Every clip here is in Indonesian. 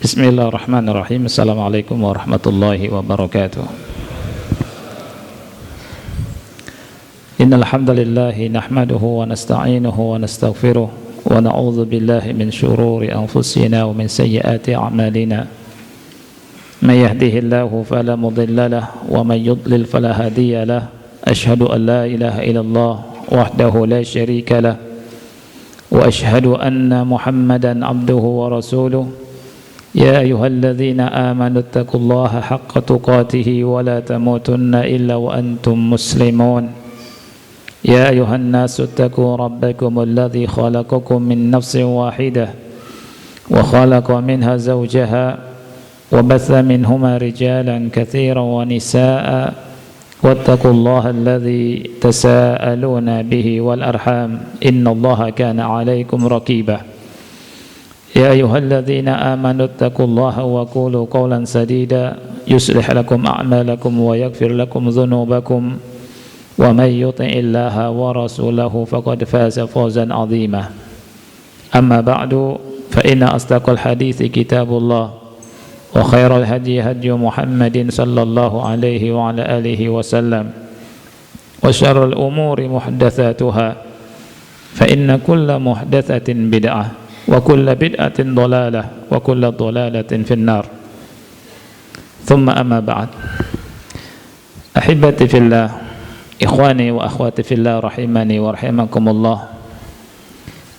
Bismillahirrahmanirrahim. Assalamualaikum warahmatullahi wabarakatuh. Innal hamdalillah nahmaduhu wa nasta'inuhu wa nastaghfiruh wa na'udzu billahi min shururi anfusina wa min sayyiati a'malina. May yahdihillahu fala mudilla lahu wa may yudlil fala hadiya lahu. Asyhadu an la ilaha illallah wahdahu la syarika lahu wa asyhadu anna Muhammadan abduhu wa rasuluh. يا أيها الذين آمنوا اتقوا الله حق تقاته ولا تموتن إلا وأنتم مسلمون يا أيها الناس اتقوا ربكم الذي خلقكم من نفس واحدة وخلق منها زوجها وبث منهما رجالا كثيرا ونساء واتقوا الله الذي تساءلون به والأرحام إن الله كان عليكم رقيبا يا أيها الذين آمنوا اتقوا الله وقولوا قولا سديدا يصلح لكم أعمالكم ويغفر لكم ذنوبكم ومن يطع الله ورسوله فقد فاز فوزا عظيما أما بعد فإن أصدق الحديث كتاب الله وخير الهدي هدي محمد صلى الله عليه وعلى آله وسلم وشر الأمور محدثاتها فإن كل محدثة بدعة wa kullu bid'atin dhalalah wa kullu dhalalatin finnar. Thumma amma ba'd. Ahibati fillah, ikhwani wa akhwati fillah rahimani wa rahimakumullah.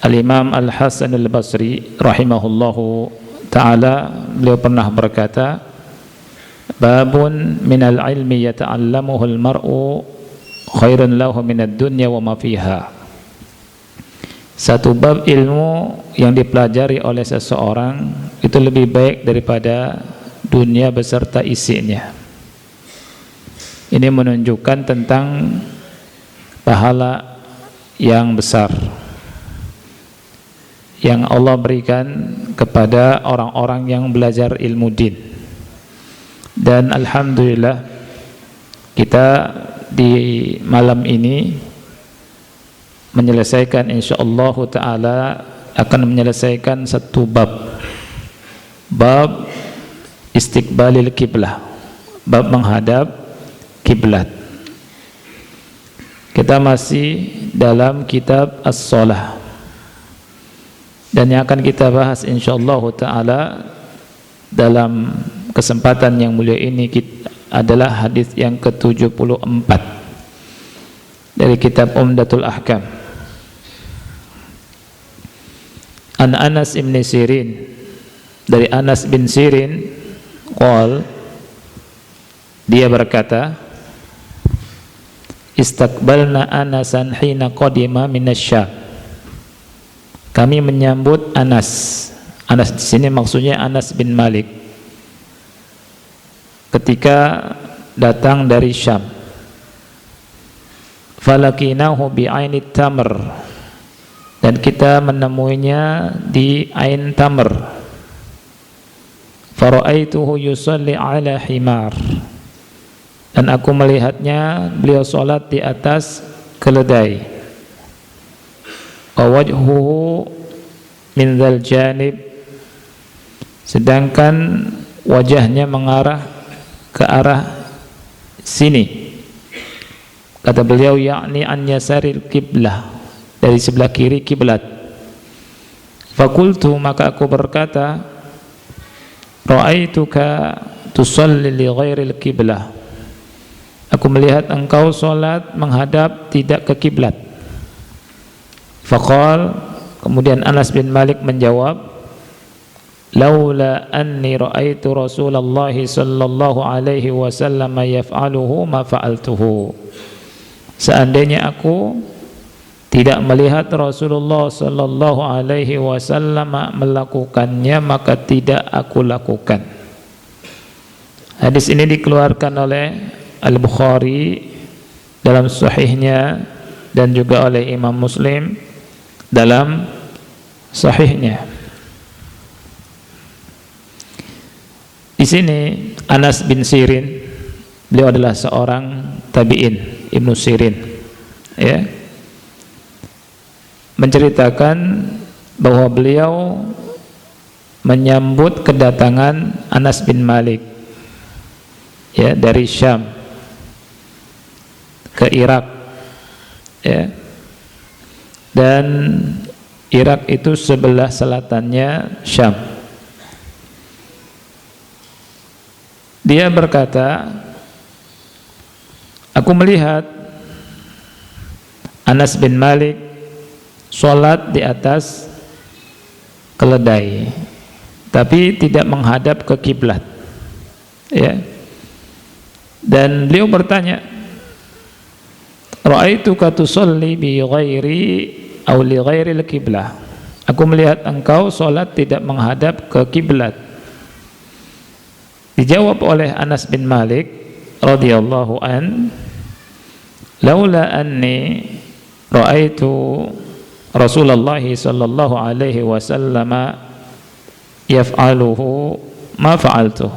Al-Imam Al-Hasan Al-Basri rahimahullahu ta'ala, beliau pernah berkata, babun minal ilmi yata'allamuhu al-mar'u khairun lahu minad dunya wa ma fiha. Satu bab ilmu yang dipelajari oleh seseorang itu lebih baik daripada dunia beserta isinya. Ini menunjukkan tentang pahala yang besar yang Allah berikan kepada orang-orang yang belajar ilmu din. Dan alhamdulillah kita di malam ini menyelesaikan, insyaallah ta'ala akan menyelesaikan satu bab istiqbalil kiblah, bab menghadap kiblat. Kita masih dalam kitab As-Shalah, dan yang akan kita bahas insyaallah ta'ala dalam kesempatan yang mulia ini adalah hadis yang ke-74 dari kitab Umdatul Ahkam. An Anas bin Sirin, dari Anas bin Sirin qol, dia berkata, istaqbalna Anasan hina qadima minasyam. Kami menyambut Anas. Anas di sini maksudnya Anas bin Malik ketika datang dari Syam. Falakinahu bi'ainit tamr, dan kita menemuinya di Ain Tamr. Fara'aituhu yusalli ala himar, dan aku melihatnya beliau salat di atas keledai. Wa wajhuhu min dzal janib, sedangkan wajahnya mengarah ke arah sini. Kata beliau, yakni an yasaril qiblah, dari sebelah kiri kiblat. Fakultu, maka aku berkata, ra'aituka tusalli li ghairil qiblah, aku melihat engkau salat menghadap tidak ke kiblat. Faqal, kemudian Anas bin Malik menjawab, laula anni ra'aitu Rasulullah sallallahu alaihi wasallam yaf'aluhu ma fa'altuhu. Seandainya aku tidak melihat Rasulullah sallallahu alaihi wasallam melakukannya, maka tidak aku lakukan. Hadis ini dikeluarkan oleh Al-Bukhari dalam sahihnya dan juga oleh Imam Muslim dalam sahihnya. Di sini Anas bin Sirin, beliau adalah seorang tabi'in, Ibnu Sirin, ya, menceritakan bahwa beliau menyambut kedatangan Anas bin Malik ya dari Syam ke Irak ya. Dan Irak itu sebelah selatannya Syam. Dia berkata, aku melihat Anas bin Malik sholat di atas keledai, tapi tidak menghadap ke kiblat ya. Dan beliau bertanya, ra'aituka tusalli bi ghairi aw li ghairi al-qiblah. Aku melihat engkau sholat tidak menghadap ke kiblat. Dijawab oleh Anas bin Malik radhiyallahu an, laula anni ra'aitu Rasulullah sallallahu alaihi wasallam yaf'aluhu ma fa'altu.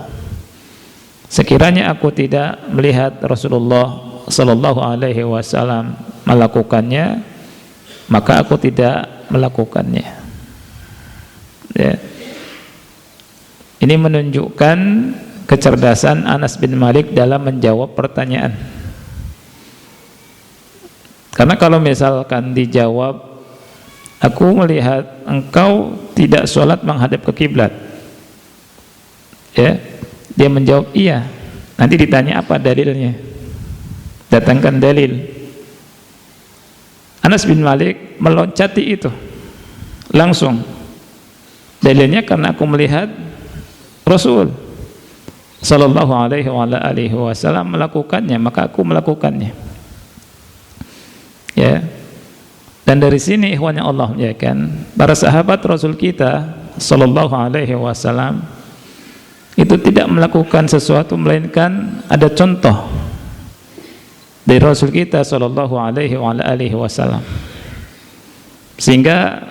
Sekiranya aku tidak melihat Rasulullah sallallahu alaihi wasallam melakukannya, maka aku tidak melakukannya ya. Ini menunjukkan kecerdasan Anas bin Malik dalam menjawab pertanyaan. Karena kalau misalkan dijawab, aku melihat engkau tidak sholat menghadap ke kiblat ya, dia menjawab iya, nanti ditanya apa dalilnya, datangkan dalil. Anas bin Malik meloncati itu langsung, dalilnya karena aku melihat Rasul sallallahu alaihi wasallam melakukannya, maka aku melakukannya ya. Dan dari sini ikhwan yang Allah muliakan, para sahabat Rasul kita sallallahu alaihi wasallam itu tidak melakukan sesuatu melainkan ada contoh dari Rasul kita sallallahu alaihi wasallam, sehingga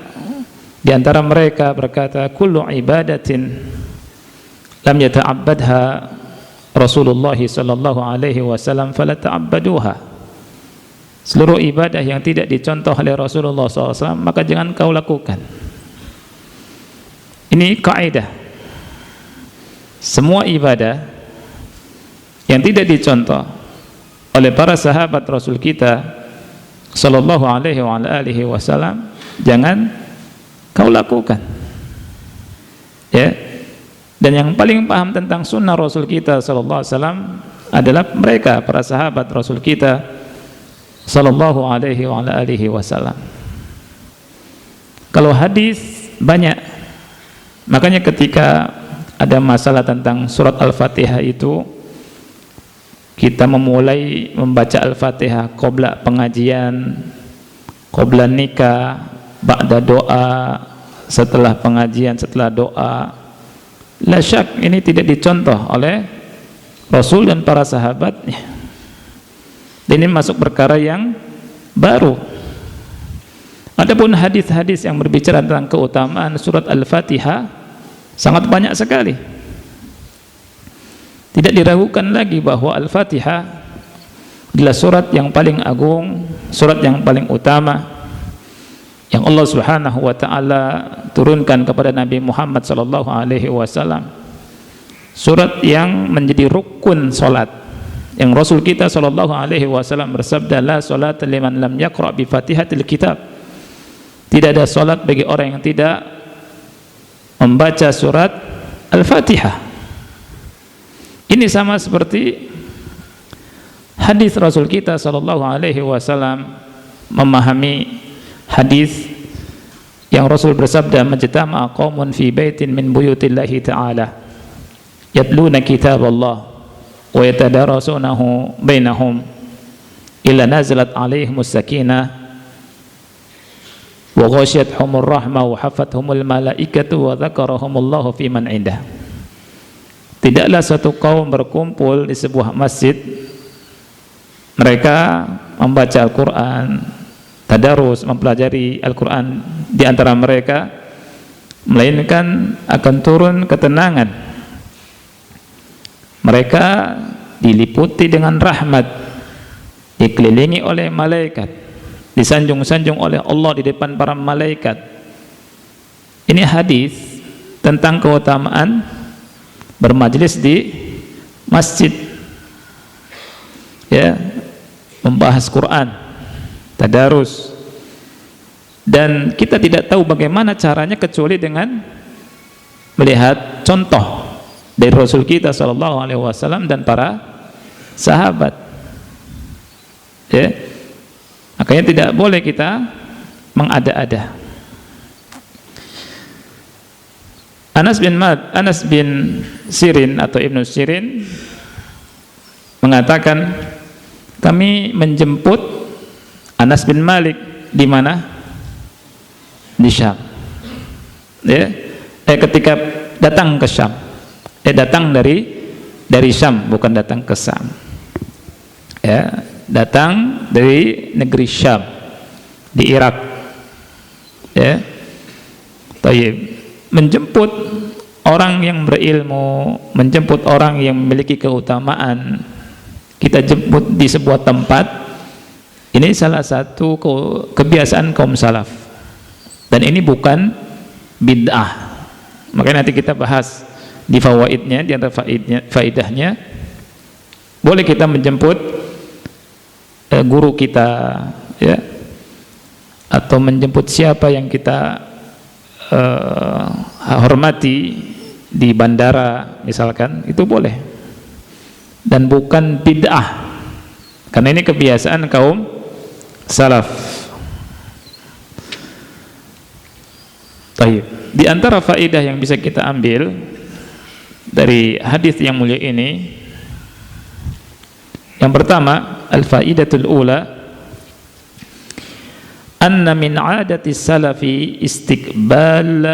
di antara mereka berkata, kullu ibadatin lam yata'abbadha Rasulullah sallallahu alaihi wasallam fala ta'abbaduha. Seluruh ibadah yang tidak dicontoh oleh Rasulullah SAW, maka jangan kau lakukan. Ini kaidah. Semua ibadah yang tidak dicontoh oleh para sahabat Rasul kita sallallahu alaihi wasallam, jangan kau lakukan ya. Dan yang paling paham tentang sunnah Rasul kita sallallahu alaihi wasallam adalah mereka, para sahabat Rasul kita sallallahu alaihi wasallam. Kalau hadis banyak, makanya ketika ada masalah tentang surat Al-Fatihah itu, kita memulai membaca Al-Fatihah qabla pengajian, qabla nikah, ba'da doa, setelah pengajian, setelah doa. La syak ini tidak dicontoh oleh Rasul dan para sahabatnya. Dan ini masuk perkara yang baru. Adapun hadis-hadis yang berbicara tentang keutamaan surat Al-Fatihah sangat banyak sekali. Tidak diragukan lagi bahwa Al-Fatihah adalah surat yang paling agung, surat yang paling utama yang Allah Subhanahu wa taala turunkan kepada Nabi Muhammad sallallahu alaihi wasallam. Surat yang menjadi rukun salat. Yang Rasul kita sallallahu alaihi wasallam bersabda, la salata liman lam yaqra bi Fatihatil kitab. Tidak ada salat bagi orang yang tidak membaca surat Al-Fatihah. Ini sama seperti hadis Rasul kita sallallahu alaihi wasallam memahami hadis yang Rasul bersabda, majtama'a qaumun fi baitin min buyutillahi ta'ala yatluna kitaballah wa yatadarasunahu bainahum illa nazalat alaihimus sakinah wa ghashiyatuhumur rahmah wa hafathumul malaikatu wa dzakarahumullahu fi man indah. Tidaklah satu kaum berkumpul di sebuah masjid, mereka membaca Al-Quran, tadarus, mempelajari Al-Quran di antara mereka, melainkan akan turun ketenangan. Mereka diliputi dengan rahmat, dikelilingi oleh malaikat, disanjung-sanjung oleh Allah di depan para malaikat. Ini hadis tentang keutamaan bermajelis di masjid, ya, membahas Quran, tadarus, dan kita tidak tahu bagaimana caranya kecuali dengan melihat contoh dari Rasul kita Shallallahu Alaihi Wasallam dan para sahabat, ya. Makanya tidak boleh kita mengada-ada. Anas bin Sirin atau Ibnu Sirin mengatakan, kami menjemput Anas bin Malik di mana? Di Syam. Ya, ketika datang ke Syam, datang dari Syam, bukan datang ke Syam. Ya, datang dari negeri Syam di Irak. Ya, tayyib. Menjemput orang yang berilmu, menjemput orang yang memiliki keutamaan, kita jemput di sebuah tempat, ini salah satu kebiasaan kaum salaf, dan ini bukan bid'ah. Makanya nanti kita bahas di fawaidnya, di antara faidahnya, boleh kita menjemput guru kita, ya, atau menjemput siapa yang kita hormati di bandara misalkan, itu boleh, dan bukan bid'ah, karena ini kebiasaan kaum salaf. Baik, di antara faedah yang bisa kita ambil dari hadis yang mulia ini, yang pertama, al-faidatul ula, anna min adati salafi istiqbal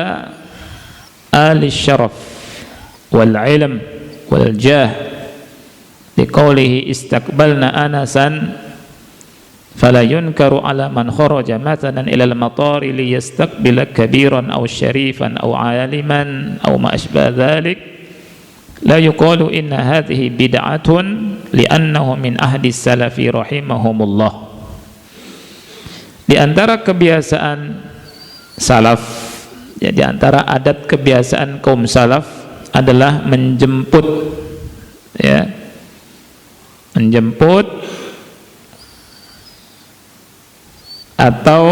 ahli syaraf wal ilm wal jah, liqaulihi istaqbalna Anasan fala yunkaru ala man kharaja mathalan ila al-matari liyastaqbila kabiran aw syarifan aw aliman aw ma ashba dhalik, la yuqalu inna hadhihi bid'atun li'annahu min ahdi salafi rahimahumullah. Di antara kebiasaan salaf, ya, di antara adat kebiasaan kaum salaf adalah menjemput, ya, menjemput atau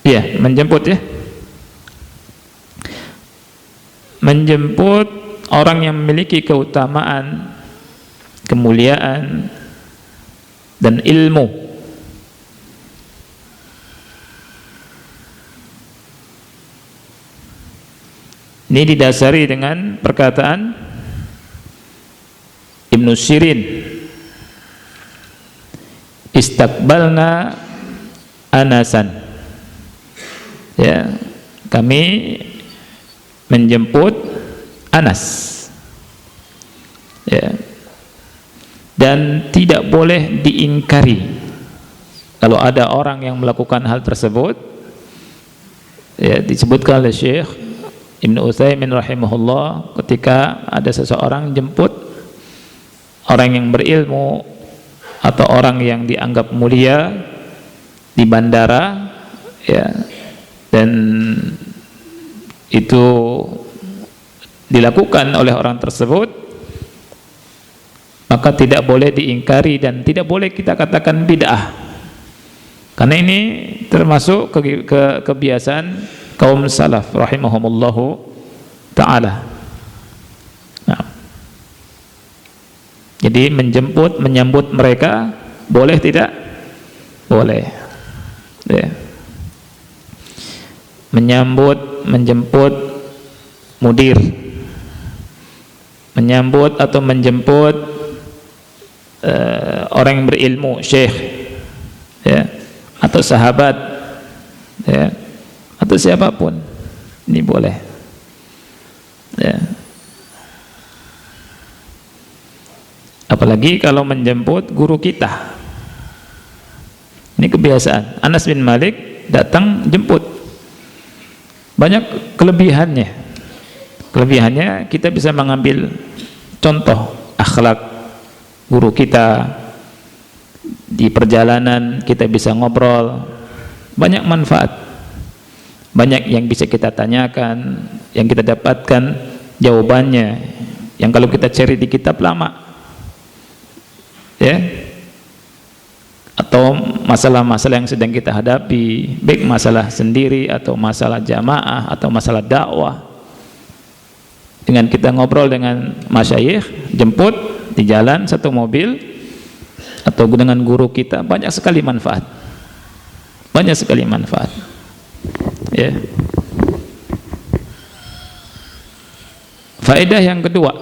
ya, menjemput, ya, menjemput orang yang memiliki keutamaan, kemuliaan, dan ilmu. Ini didasari dengan perkataan Ibnu Sirin, istaqbalna Anasan, ya, kami menjemput Anas, ya, dan tidak boleh diingkari kalau ada orang yang melakukan hal tersebut, ya, disebutkan oleh Syekh Ibnu Utsaimin rahimahullah, ketika ada seseorang jemput orang yang berilmu atau orang yang dianggap mulia di bandara, ya, dan itu dilakukan oleh orang tersebut, maka tidak boleh diingkari dan tidak boleh kita katakan bid'ah, karena ini termasuk kebiasaan kaum salaf rahimahumullahu ta'ala. Nah, jadi menyambut mereka boleh tidak? Boleh, ya. Menjemput mudir, menyambut atau menjemput orang yang berilmu, syekh, ya, atau sahabat, ya, atau siapapun, ini boleh, ya. Apalagi kalau menjemput guru kita, ini kebiasaan. Anas bin Malik datang jemput, banyak kelebihannya. Kelebihannya kita bisa mengambil contoh akhlak guru kita, di perjalanan kita bisa ngobrol, banyak manfaat, banyak yang bisa kita tanyakan, yang kita dapatkan jawabannya, yang kalau kita cari di kitab lama, ya, atau masalah-masalah yang sedang kita hadapi, baik masalah sendiri atau masalah jamaah atau masalah dakwah, dengan kita ngobrol dengan masyayikh, jemput di jalan satu mobil atau dengan guru kita, banyak sekali manfaat, banyak sekali manfaat, ya. Faedah yang kedua,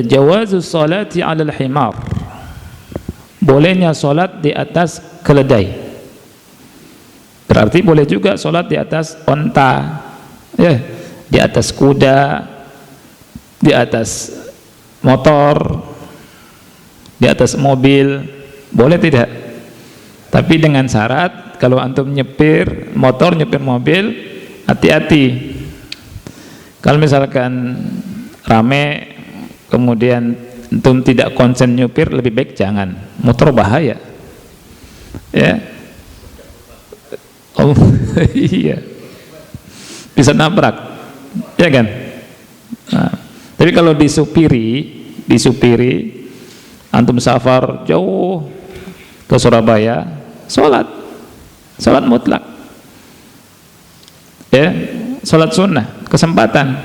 jawazus salati 'alal himar, bolehnya salat di atas keledai. Berarti boleh juga salat di atas onta, ya, di atas kuda, di atas motor, di atas mobil, boleh tidak? Tapi dengan syarat, kalau antum nyepir motor, nyepir mobil, hati-hati. Kalau misalkan rame, kemudian antum tidak konsen nyupir, lebih baik jangan. Motor bahaya, ya. Oh iya, bisa nabrak, ya kan. Nah, tapi kalau disupiri, antum safar jauh ke Surabaya, salat mutlak, ya, salat sunnah, kesempatan.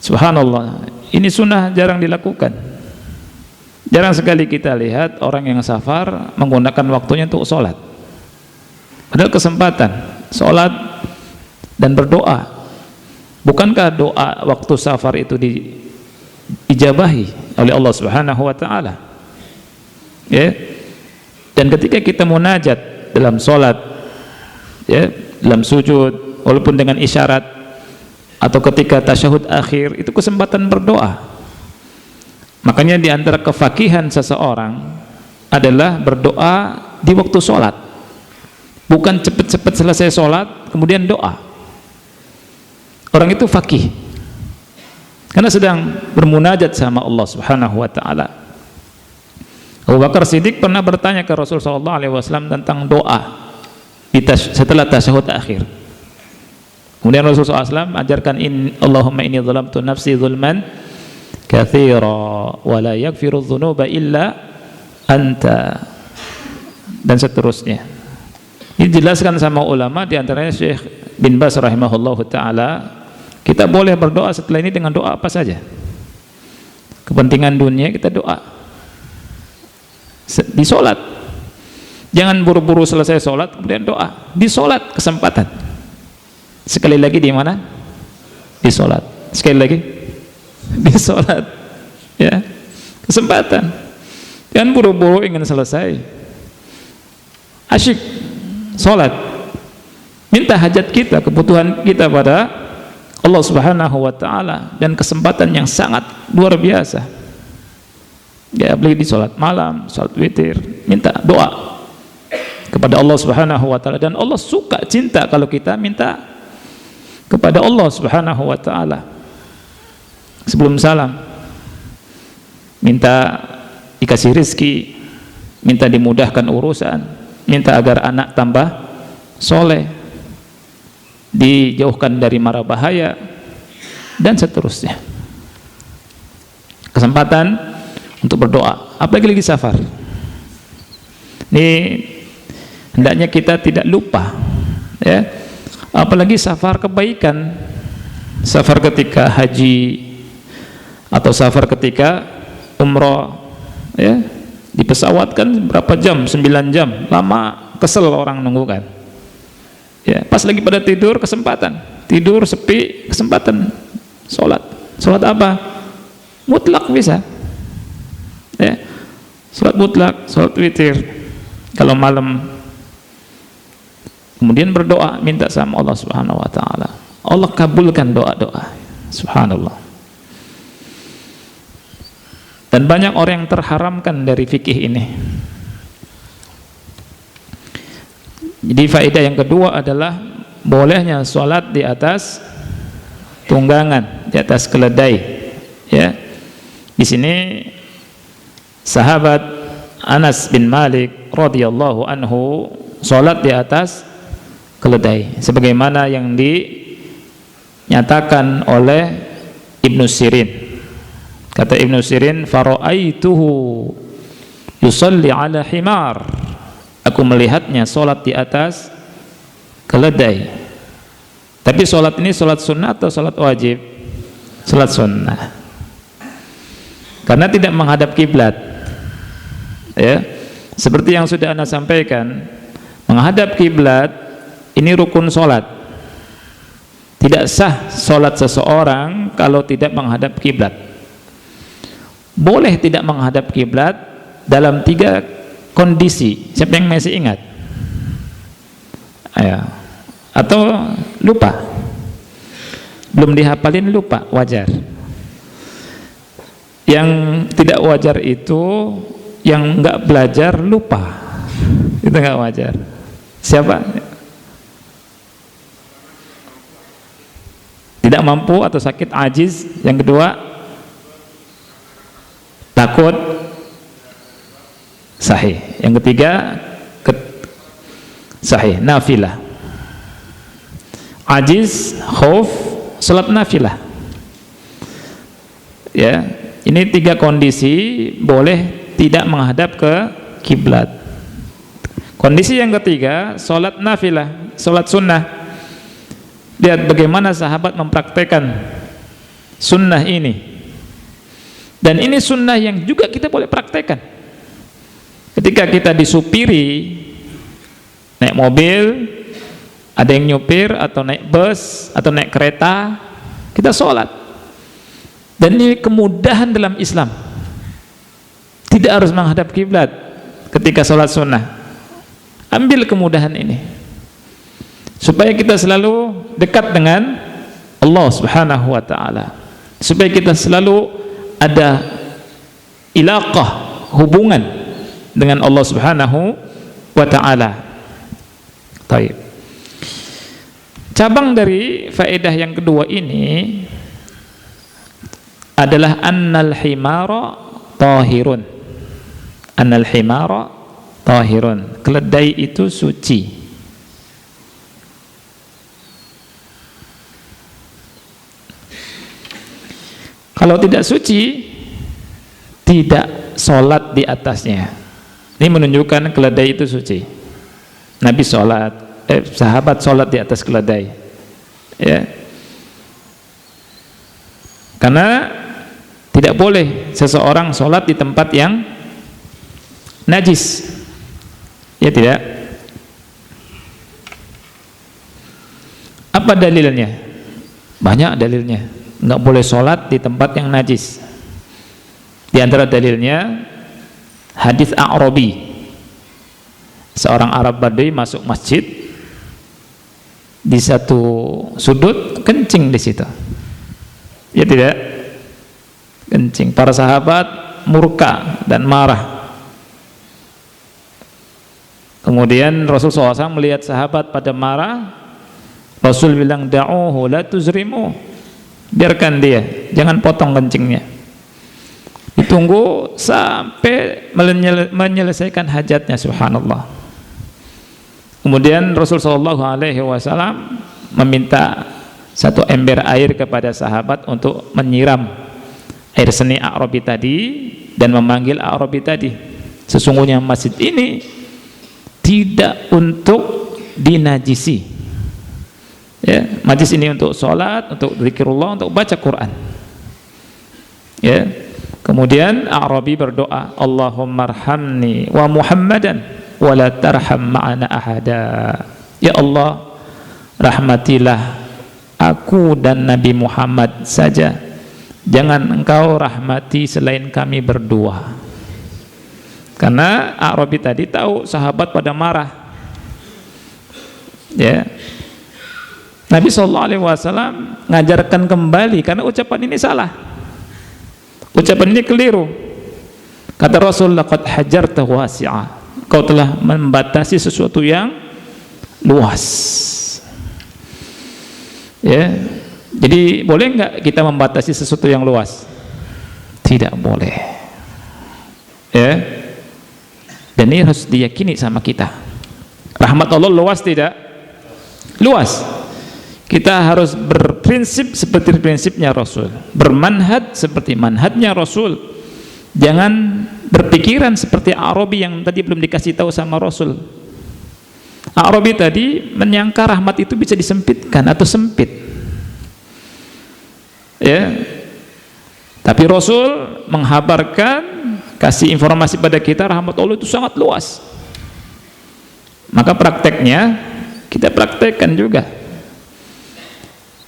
Subhanallah, ini sunnah jarang dilakukan. Jarang sekali kita lihat orang yang safar menggunakan waktunya untuk sholat. Padahal kesempatan sholat dan berdoa. Bukankah doa waktu safar itu diijabahi oleh Allah Subhanahu wa ta'ala, ya? Dan ketika kita munajat dalam sholat, ya, dalam sujud, walaupun dengan isyarat, atau ketika tasyahud akhir, itu kesempatan berdoa. Makanya di antara kefakihan seseorang adalah berdoa di waktu sholat, bukan cepat-cepat selesai sholat kemudian doa. Orang itu fakih karena sedang bermunajat sama Allah Subhanahu wa ta'ala. Abu Bakar Siddiq pernah bertanya ke Rasulullah SAW tentang doa setelah tasyahud akhir. Kemudian Rasulullah SAW ajarkan, Allahumma inni zalamtu nafsi zulman katsira wa la yaghfiru dzunuba illa anta, dan seterusnya. Ini dijelaskan sama ulama, di antaranya Syekh bin Baz rahimahullahu taala, kita boleh berdoa setelah ini dengan doa apa saja. Kepentingan dunia kita doa di sholat, jangan buru-buru selesai sholat kemudian doa. Di sholat kesempatan, sekali lagi di mana? Di sholat, sekali lagi di sholat, ya, kesempatan. Jangan buru-buru ingin selesai, asyik sholat, minta hajat kita, kebutuhan kita pada Allah Subhanahu wa ta'ala, dan kesempatan yang sangat luar biasa, ya, apalagi di sholat malam, sholat witir, minta doa kepada Allah Subhanahu wa ta'ala. Dan Allah suka, cinta kalau kita minta kepada Allah Subhanahu wa ta'ala. Sebelum salam minta dikasih rizki, minta dimudahkan urusan, minta agar anak tambah soleh, dijauhkan dari mara bahaya, dan seterusnya. Kesempatan untuk berdoa, apalagi lagi safar. Ini hendaknya kita tidak lupa, ya, apalagi safar kebaikan, safar ketika haji atau safar ketika umroh, ya, di pesawat kan berapa jam, 9 jam, lama, kesel orang nunggu kan, ya, pas lagi pada tidur, kesempatan tidur sepi, kesempatan sholat apa? Mutlak bisa, ya, sholat mutlak, sholat witir kalau malam. Kemudian berdoa, minta sama Allah Subhanahu wa ta'ala, Allah kabulkan doa-doa. Subhanallah. Dan banyak orang yang terharamkan dari fikih ini. Jadi faedah yang kedua adalah bolehnya sholat di atas tunggangan, di atas keledai. Ya, di sini sahabat Anas bin Malik radhiyallahu anhu sholat di atas keledai, sebagaimana yang dinyatakan oleh Ibnu Sirin. Kata Ibnu Sirin, fara'aituhu yusalli ala himar, aku melihatnya sholat di atas keledai. Tapi sholat ini sholat sunnah atau sholat wajib? Sholat sunnah, karena tidak menghadap kiblat. Ya, seperti yang sudah Anda sampaikan, menghadap kiblat ini rukun sholat. Tidak sah sholat seseorang kalau tidak menghadap kiblat. Boleh tidak menghadap kiblat dalam 3 kondisi. Siapa yang masih ingat? Ayo. Atau lupa? Belum dihafalin, lupa, wajar. Yang tidak wajar itu yang enggak belajar lupa. Itu enggak wajar. Siapa? Tidak mampu atau sakit, ajiz. Yang kedua, takut, sahih. Yang ketiga, sahih, nafilah. Ajiz, khauf, salat nafilah. Ya, ini 3 kondisi boleh tidak menghadap ke kiblat. Kondisi yang ketiga, salat nafilah, salat sunnah. Lihat bagaimana sahabat mempraktekkan sunnah ini. Dan ini sunnah yang juga kita boleh praktekkan. Ketika kita disupiri, naik mobil, ada yang nyupir, atau naik bus, atau naik kereta, kita sholat. Dan ini kemudahan dalam Islam. Tidak harus menghadap kiblat ketika sholat sunnah. Ambil kemudahan ini, supaya kita selalu dekat dengan Allah Subhanahu wa ta'ala, supaya kita selalu ada ilaqah, hubungan dengan Allah Subhanahu wa ta'ala. Baik. Cabang dari faedah yang kedua ini adalah annal himara tahirun. Annal himara tahirun. Keledai itu suci. Kalau tidak suci, tidak sholat di atasnya. Ini menunjukkan keledai itu suci. Nabi sholat, sahabat sholat di atas keledai. Ya. Karena tidak boleh seseorang sholat di tempat yang najis. Ya tidak? Apa dalilnya? Banyak dalilnya. Nggak boleh sholat di tempat yang najis. Di antara dalilnya hadis A'rabi. Seorang Arab Badui masuk masjid, di satu sudut kencing di situ. Ya tidak? Kencing. Para sahabat murka dan marah. Kemudian Rasul SAW melihat sahabat pada marah, Rasul bilang, da'uhu la tuzrimu, biarkan dia, jangan potong kencingnya. Ditunggu sampai menyelesaikan hajatnya. Subhanallah. Kemudian Rasul SAW meminta 1 ember air kepada sahabat untuk menyiram air seni A'rabi tadi, dan memanggil A'rabi tadi, sesungguhnya masjid ini tidak untuk dinajisi. Ya, majlis ini untuk sholat, untuk zikrullah, untuk baca Quran. Ya. Kemudian A'rabi berdoa, Allahumma arhamni wa Muhammadan wa la tarham ma'ana ahada. Ya Allah, rahmatilah aku dan Nabi Muhammad saja, jangan engkau rahmati selain kami berdua. Karena A'rabi tadi tahu sahabat pada marah. Ya. Nabi SAW ngajarkan kembali, karena ucapan ini salah, ucapan ini keliru. Kata Rasul, laqad hajarta wasi'a, kau telah membatasi sesuatu yang luas. Ya. Jadi boleh nggak kita membatasi sesuatu yang luas? Tidak boleh, ya. Dan ini harus diyakini sama kita. Rahmat Allah luas tidak? Luas. Kita harus berprinsip seperti prinsipnya Rasul, bermanhaj seperti manhajnya Rasul. Jangan berpikiran seperti Arabi yang tadi belum dikasih tahu sama Rasul. Arabi tadi menyangka rahmat itu bisa disempitkan atau sempit, ya. Tapi Rasul menghabarkan, kasih informasi pada kita, rahmat Allah itu sangat luas. Maka prakteknya kita praktekkan juga.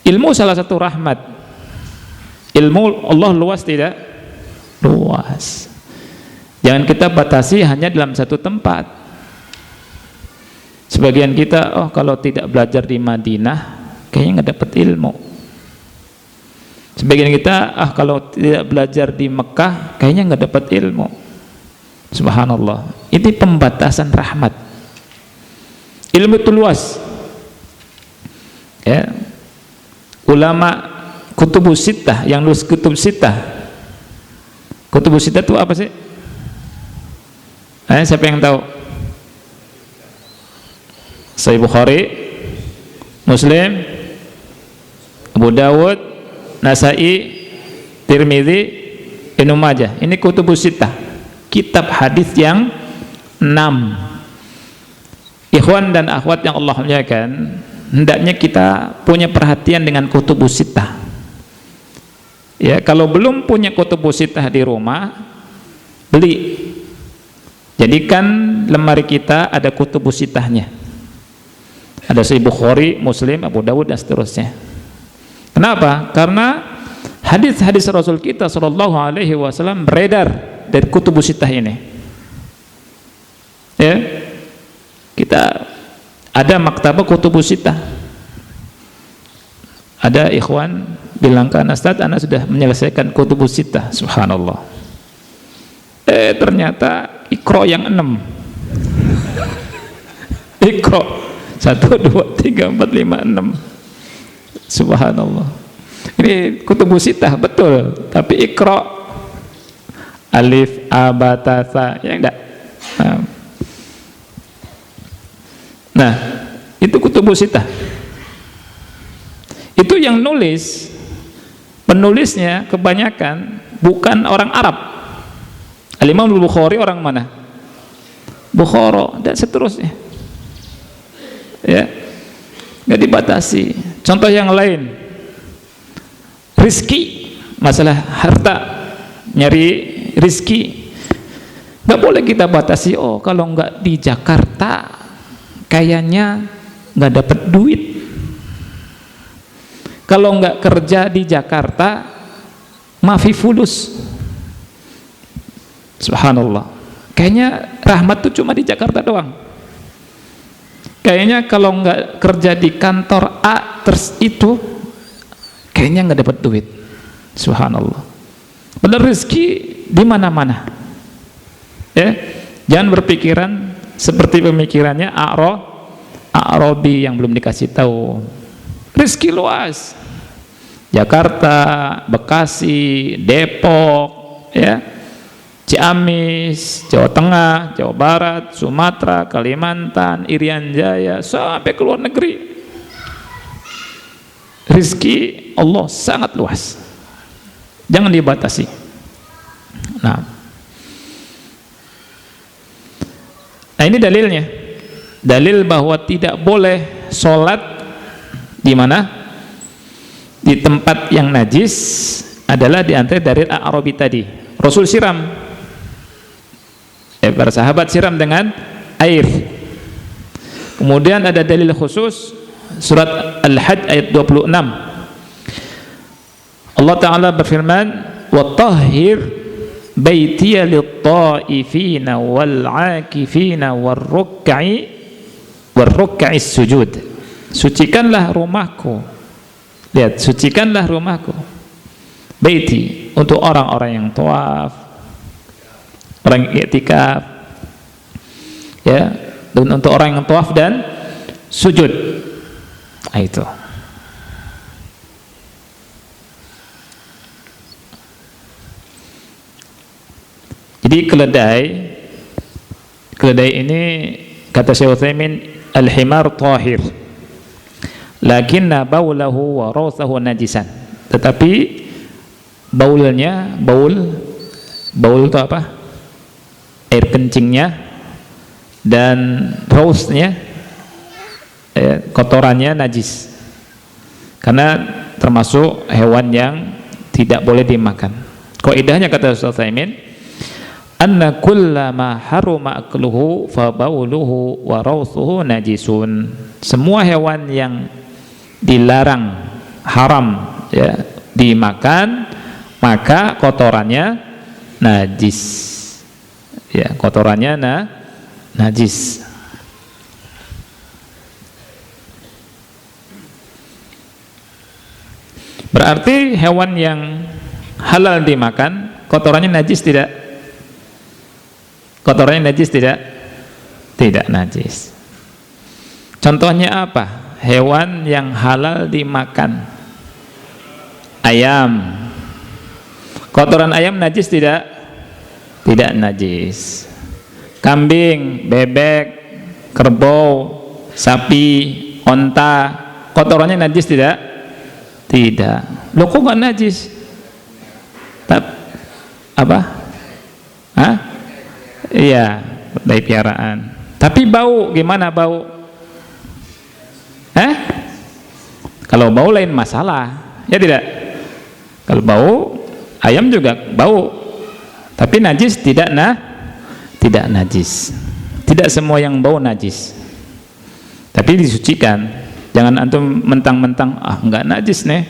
Ilmu salah satu rahmat. Ilmu Allah luas tidak? Luas. Jangan kita batasi hanya dalam satu tempat. Sebagian kita, oh kalau tidak belajar di Madinah kayaknya nggak dapat ilmu. Sebagian kita, kalau tidak belajar di Mekah kayaknya nggak dapat ilmu. Subhanallah, ini pembatasan rahmat. Ilmu itu luas, ya. Ulama kutubus sittah, yang nulis kutub sittah. Kutubus sittah itu apa sih? Siapa yang tahu? Sahih Bukhari, Muslim, Abu Dawud, Nasai, Tirmidzi, Ibnu Majah. Ini kutubus sittah, kitab hadis yang 6. Ikhwan dan akhwat yang Allah muliakan, hendaknya kita punya perhatian dengan kutubus sittah. Ya, kalau belum punya kutubus sittah di rumah, beli. Jadikan lemari kita ada kutubus sittahnya. Ada Sahih Bukhari, Muslim, Abu Dawud dan seterusnya. Kenapa? Karena hadis-hadis Rasul kita sallallahu alaihi wasallam beredar dari kutubus sittah ini. Ya. Kita ada maktabah kutubus sittah. Ada ikhwan bilangkan, Ustaz, Anda sudah menyelesaikan kutubus sittah. Subhanallah. Ternyata Iqra yang 6. Iqra 1, 2, 3, 4, 5, 6. Subhanallah. Ini kutubus sittah betul, tapi Iqra alif abatasa, ya enggak? Nah, itu kutubus sittah. Itu yang nulis, penulisnya kebanyakan bukan orang Arab. Al-Imam Al-Bukhari orang mana? Bukhara dan seterusnya. Ya, nggak dibatasi. Contoh yang lain, rizki, masalah harta, nyari rizki, nggak boleh kita batasi. Oh, kalau nggak di Jakarta kayaknya nggak dapat duit. Kalau nggak kerja di Jakarta mafi fulus. Subhanallah, kayaknya rahmat tuh cuma di Jakarta doang. Kayaknya kalau nggak kerja di kantor A terus itu kayaknya nggak dapat duit. Subhanallah. Padahal rezeki di mana-mana. Ya, jangan berpikiran seperti pemikirannya Arabi yang belum dikasih tahu. Rezeki luas. Jakarta, Bekasi, Depok, ya. Ciamis, Jawa Tengah, Jawa Barat, Sumatera, Kalimantan, Irian Jaya, sampai ke luar negeri. Rizki Allah sangat luas, jangan dibatasi. Nah ini dalilnya, dalil bahwa tidak boleh sholat di mana? Di tempat yang najis adalah diantara dari Arabi tadi. Rasul siram, para sahabat siram dengan air. Kemudian ada dalil khusus, surat Al-Hajj ayat 26. Allah Ta'ala berfirman, وَطَهِّرْ بَيْتِيَ لِلطَّائِفِينَ وَالْعَاكِفِينَ وَالرُّكَّعِ السُّجُودِ. Sucikanlah rumahku. Lihat, sucikanlah rumahku. Baiti, untuk orang-orang yang tawaf, orang yang i'tikaf, ya, dan untuk orang yang tawaf dan sujud. Itu. Jadi keledai ini kata Syekh Utsaimin, al-himar tahir lakinna baulahu wa rawthahu najisan. Tetapi baulnya, baul itu apa? Air kencingnya dan rawthnya, kotorannya najis. Karena termasuk hewan yang tidak boleh dimakan. Kaidahnya kata Syekh Utsaimin, anna kullama haruma akluhu fa bauluhu wa rawthuhu najisun. Semua hewan yang dilarang, haram ya dimakan, maka kotorannya najis. Ya, kotorannya najis. Berarti hewan yang halal dimakan, kotorannya najis tidak? Kotorannya najis tidak? Tidak najis. Contohnya apa? Hewan yang halal dimakan. Ayam. Kotoran ayam najis tidak? Tidak najis. Kambing, bebek, kerbau, sapi, onta, kotorannya najis tidak? Tidak. Loh kok nggak najis? Apa? Hah? Iya, dari piaraan. Tapi bau, gimana bau? Kalau bau lain masalah, ya tidak? Kalau bau, ayam juga bau. Tapi najis tidak najis. Tidak semua yang bau najis. Tapi disucikan. Jangan antum mentang-mentang enggak najis nih.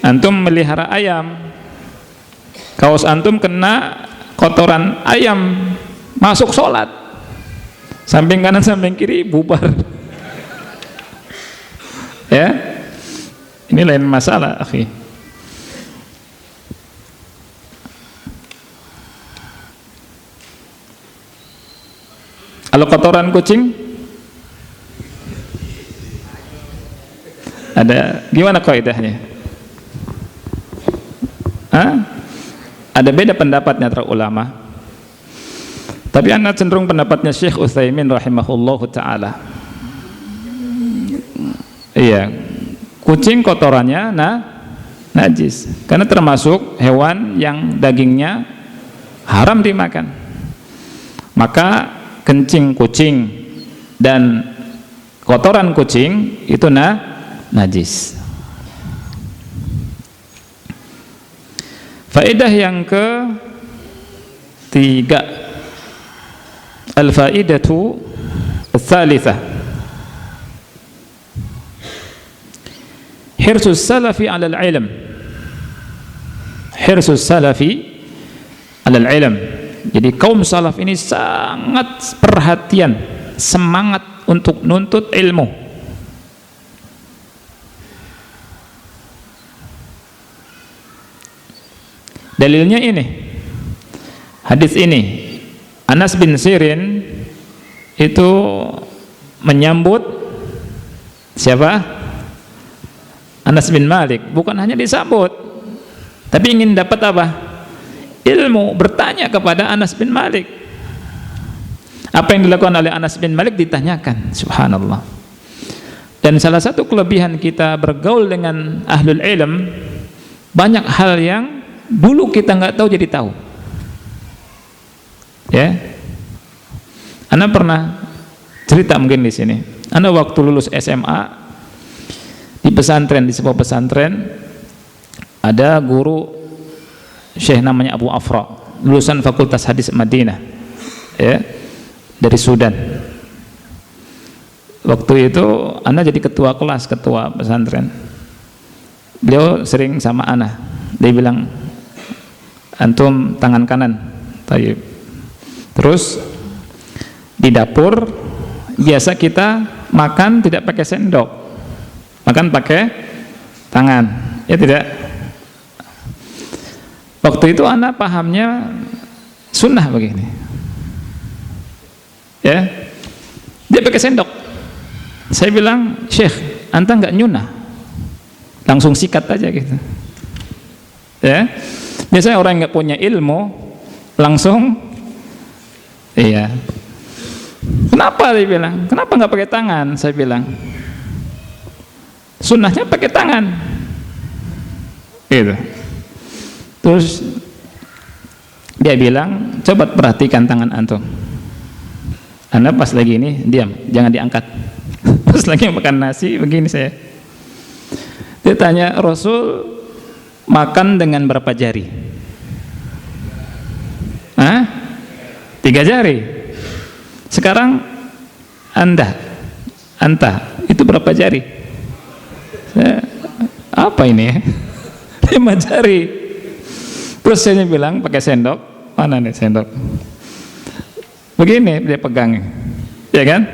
Antum melihara ayam, kaos antum kena kotoran ayam, masuk sholat, samping kanan samping kiri bubar. Ya, ini lain masalah, akhi. Kalau kotoran kucing ada gimana kaidahnya? Ada beda pendapatnya antara ulama. Tapi ana cenderung pendapatnya Syekh Utsaimin rahimahullahu taala. Iya, kucing kotorannya najis karena termasuk hewan yang dagingnya haram dimakan. Maka kencing kucing dan kotoran kucing itu najis. Faedah yang ketiga, al-faidatu ats-tsalitsah, hirsus salafi 'alal ilm. Hirsus salafi 'alal ilm. Jadi kaum salaf ini sangat perhatian, semangat untuk nuntut ilmu. Dalilnya ini, hadis ini, Anas bin Sirin itu menyambut siapa? Anas bin Malik. Bukan hanya disambut, tapi ingin dapat apa? Ilmu. Bertanya kepada Anas bin Malik. Apa yang dilakukan oleh Anas bin Malik ditanyakan. Subhanallah. Dan salah satu kelebihan kita bergaul dengan ahlul ilm, banyak hal yang dulu kita nggak tahu jadi tahu. Ya, Ana pernah cerita mungkin di sini. Ana waktu lulus SMA di pesantren, di sebuah pesantren, ada guru Syekh namanya Abu Afra, lulusan Fakultas Hadis Madinah, ya, dari Sudan. Waktu itu Ana jadi ketua kelas, ketua pesantren. Beliau sering sama Ana, dia bilang, antum tangan kanan, tayyib. Terus di dapur biasa kita makan tidak pakai sendok, makan pakai tangan, ya tidak? Waktu itu anak pahamnya sunnah begini, ya, dia pakai sendok. Saya bilang, Syekh, anta nggak nyunah, langsung sikat aja gitu, ya. Biasanya orang nggak punya ilmu langsung Iya. Kenapa dia bilang? Kenapa nggak pakai tangan? Saya bilang, sunnahnya pakai tangan. Gitu. Terus dia bilang, coba perhatikan tangan antum. Anda pas lagi ini diam, jangan diangkat. Pas lagi makan nasi begini saya. Dia tanya, Rasul makan dengan berapa jari? Hah? 3 jari. Sekarang anta itu berapa jari? Apa ini? 5 jari. Terus saya bilang pakai sendok. Mana nih sendok? Begini dia pegang, ya kan?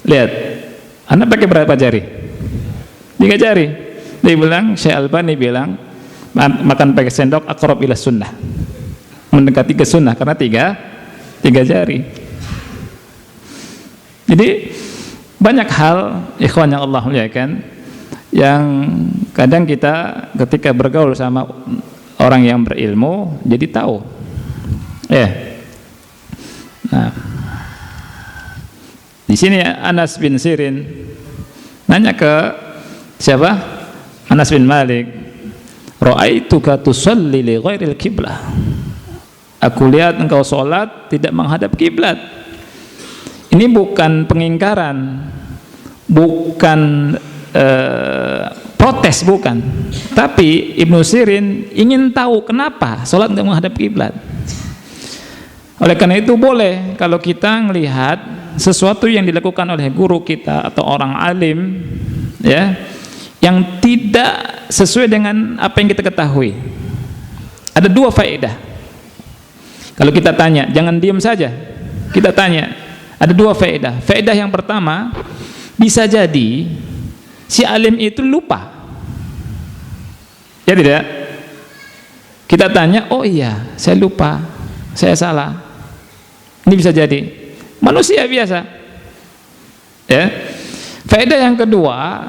Lihat, anda pakai berapa jari? 3 jari. Dia bilang, Syekh Albani bilang, makan pakai sendok aqrab ila sunnah, mendekati ke sunnah karena 3 jari. Jadi banyak hal, ikhwan yang Allah muliakan, yang kadang kita ketika bergaul sama orang yang berilmu jadi tahu. Nah, di sini Anas bin Sirin nanya ke siapa? Anas bin Malik, ra'aituka tusalli li ghairil qiblah. Aku lihat engkau sholat tidak menghadap kiblat. Ini bukan pengingkaran, bukan protes, bukan. Tapi Ibnu Sirin ingin tahu kenapa sholat tidak menghadap kiblat. Oleh karena itu boleh kalau kita melihat sesuatu yang dilakukan oleh guru kita atau orang alim, ya, yang tidak sesuai dengan apa yang kita ketahui. Ada 2 faedah. Kalau kita tanya, jangan diam saja. Kita tanya, ada 2 faedah. Faedah yang pertama, bisa jadi si alim itu lupa. Ya tidak? Kita tanya, oh iya, saya lupa, saya salah. Ini bisa jadi manusia biasa. Ya. Faedah yang kedua,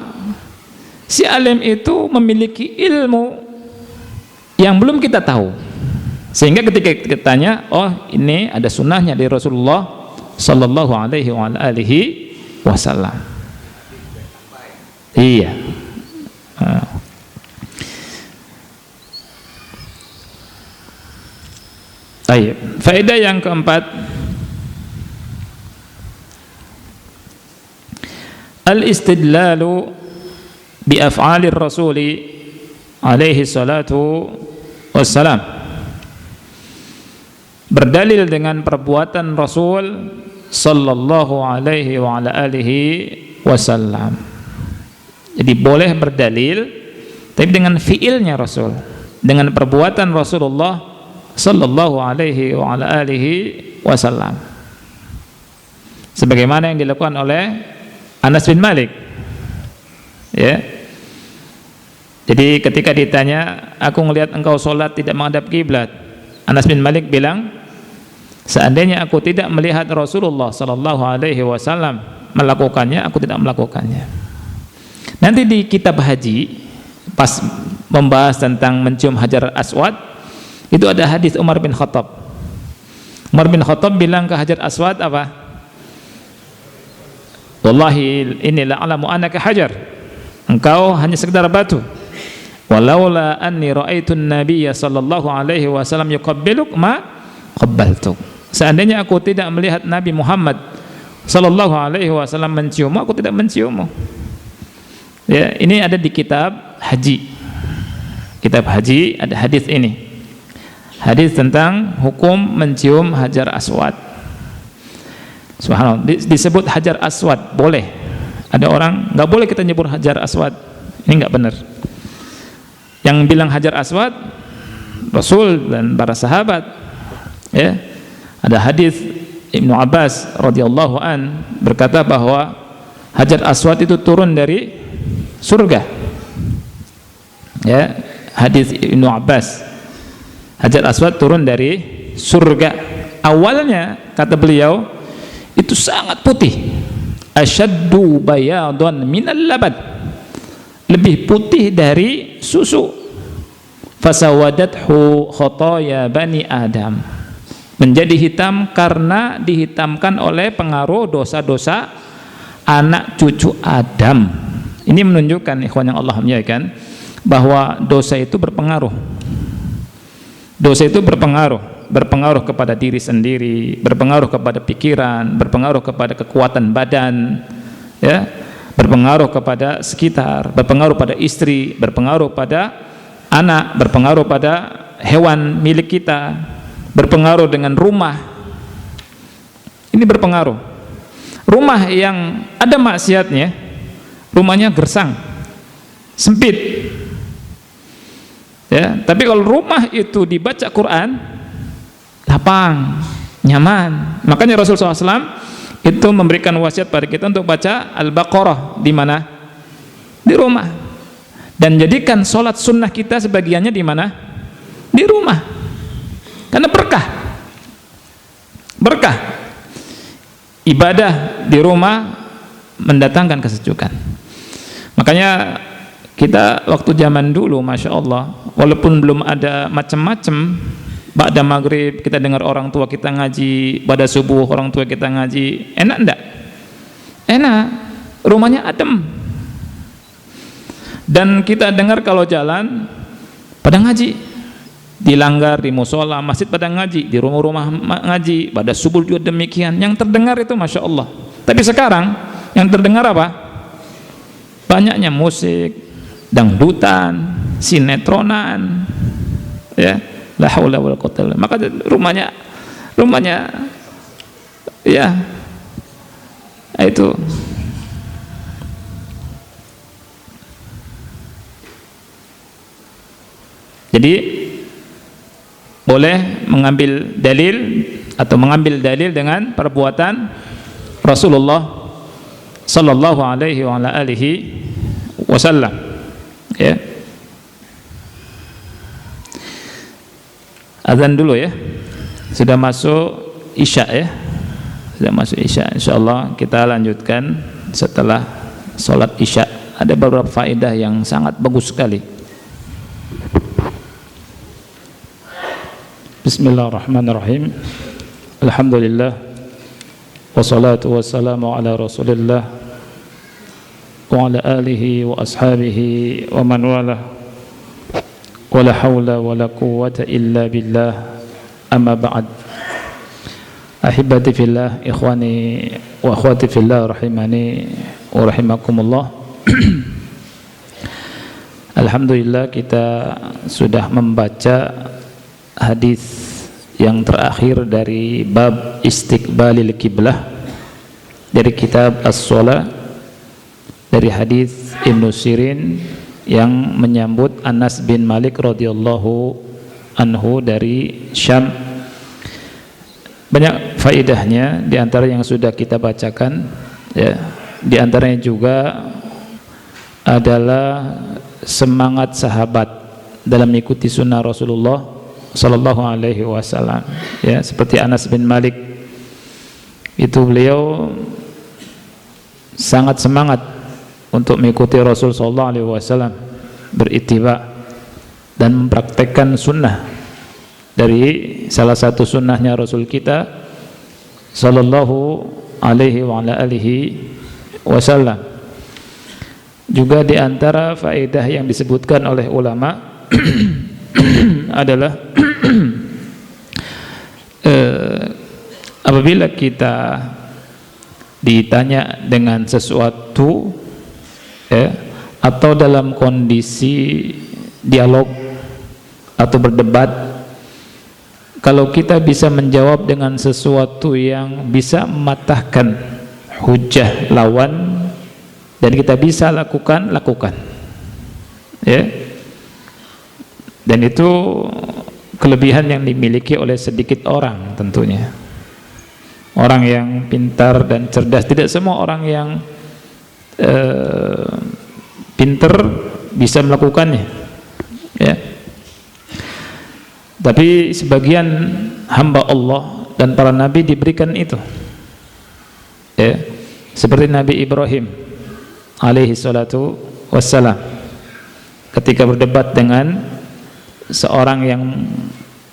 si alim itu memiliki ilmu yang belum kita tahu, sehingga ketika kita tanya, oh ini ada sunnahnya dari Rasulullah Sallallahu Alaihi Wasallam. Iya. Baik. Faedah yang keempat, al-istidlalu bi af'alir rasuli alaihi salatu wassalam, berdalil dengan perbuatan Rasul sallallahu alaihi wa ala alihi wasallam. Jadi boleh berdalil tapi dengan fiilnya Rasul, dengan perbuatan Rasulullah sallallahu alaihi wa ala alihi wasallam, sebagaimana yang dilakukan oleh Anas bin Malik. Ya. Jadi ketika ditanya, aku melihat engkau sholat tidak menghadap kiblat, Anas bin Malik bilang, seandainya aku tidak melihat Rasulullah sallallahu alaihi wasallam melakukannya, aku tidak melakukannya. Nanti di kitab haji pas membahas tentang mencium Hajar Aswad, itu ada hadis Umar bin Khattab. Umar bin Khattab bilang ke Hajar Aswad apa? Wallahi inni la'alamu annaka hajar, engkau hanya sekedar batu. Walaula anni ra'aitun nabiyya sallallahu alaihi wasallam yuqabbiluk ma qabbaltuk. Seandainya aku tidak melihat Nabi Muhammad sallallahu alaihi wasallam menciummu, aku tidak menciummu. Ya, ini ada di kitab haji. Kitab haji ada hadis ini. Hadis tentang hukum mencium Hajar Aswad. Subhanallah, disebut Hajar Aswad boleh. Ada orang nggak boleh kita nyebut Hajar Aswad, ini nggak benar. Yang bilang Hajar Aswad Rasul dan para sahabat. Ya, ada hadis Ibnu Abbas radhiyallahu an berkata bahwa Hajar Aswad itu turun dari surga. Ya, hadis Ibnu Abbas, Hajar Aswad turun dari surga. Awalnya kata beliau itu sangat putih, asyaddu bayadun minal laban, lebih putih dari susu. Fasawadathu khotoya bani Adam, Menjadi hitam karena dihitamkan oleh pengaruh dosa-dosa anak cucu Adam. Ini menunjukkan, ikhwan yang Allah muliakan, bahwa dosa itu berpengaruh. Dosa itu berpengaruh kepada diri sendiri, berpengaruh kepada pikiran, berpengaruh kepada kekuatan badan, ya, berpengaruh kepada sekitar, berpengaruh pada istri, berpengaruh pada anak, berpengaruh pada hewan milik kita, berpengaruh dengan rumah. Ini berpengaruh. Rumah yang ada maksiatnya, rumahnya gersang, sempit, ya. Tapi kalau rumah itu dibaca Quran, lapang, nyaman. Makanya Rasulullah SAW itu memberikan wasiat pada kita untuk baca Al-Baqarah di mana? Di rumah. Dan jadikan sholat sunnah kita sebagiannya di mana? Di rumah. Karena berkah ibadah di rumah mendatangkan kesejukan. Makanya kita waktu zaman dulu, Masya Allah, walaupun belum ada macam-macam, ba'da maghrib kita dengar orang tua kita ngaji, pada subuh orang tua kita ngaji, enak enggak? Enak, rumahnya adem. Dan kita dengar kalau jalan pada ngaji, dilanggar di musola, masjid pada ngaji, di rumah-rumah ngaji, pada subuh juga demikian. Yang terdengar itu Masya Allah. Tapi sekarang yang terdengar apa? Banyaknya musik, dangdutan, sinetronan, ya, la haula wala quwwata illa billah. Maka rumahnya ya itu. Jadi boleh mengambil dalil atau mengambil dalil dengan perbuatan Rasulullah sallallahu alaihi wa ala alihi wasallam, ya. Azan dulu ya. Sudah masuk Isya ya. Sudah masuk Isya. Insyaallah kita lanjutkan setelah sholat Isya. Ada beberapa faedah yang sangat bagus sekali. Bismillahirrahmanirrahim. Alhamdulillah wassalatu wassalamu ala Rasulillah wa ala alihi wa ashabihi wa man wala wa la hawla wa la quwwata illa billah, amma ba'd. Ahibati fillah, ikhwani wa akhwati fillah, rahimani wa rahimakumullah. Alhamdulillah kita sudah membaca hadis yang terakhir dari bab istiqbalil kiblah dari kitab As-Shalah, dari hadis Ibnu Sirin yang menyambut Anas bin Malik radhiyallahu anhu dari Syam. Banyak faedahnya, di antara yang sudah kita bacakan, ya. Di antaranya juga adalah semangat sahabat dalam mengikuti sunnah Rasulullah sallallahu alaihi wasallam, ya. Seperti Anas bin Malik itu, beliau sangat semangat untuk mengikuti Rasul sallallahu alaihi wasallam, berittiba dan mempraktekkan sunnah. Dari salah satu sunnahnya Rasul kita sallallahu alaihi wa ala alihi wasallam. Juga di antara faedah yang disebutkan oleh ulama adalah apabila kita ditanya dengan sesuatu, ya, atau dalam kondisi dialog atau berdebat, kalau kita bisa menjawab dengan sesuatu yang bisa mematahkan hujah lawan dan kita bisa lakukan, ya. Dan itu kelebihan yang dimiliki oleh sedikit orang tentunya. Orang yang pintar dan cerdas, tidak semua orang yang pintar bisa melakukannya, ya. Tapi sebagian hamba Allah dan para nabi diberikan itu, ya. Seperti Nabi Ibrahim alaihi salatu wassalam, ketika berdebat dengan seorang yang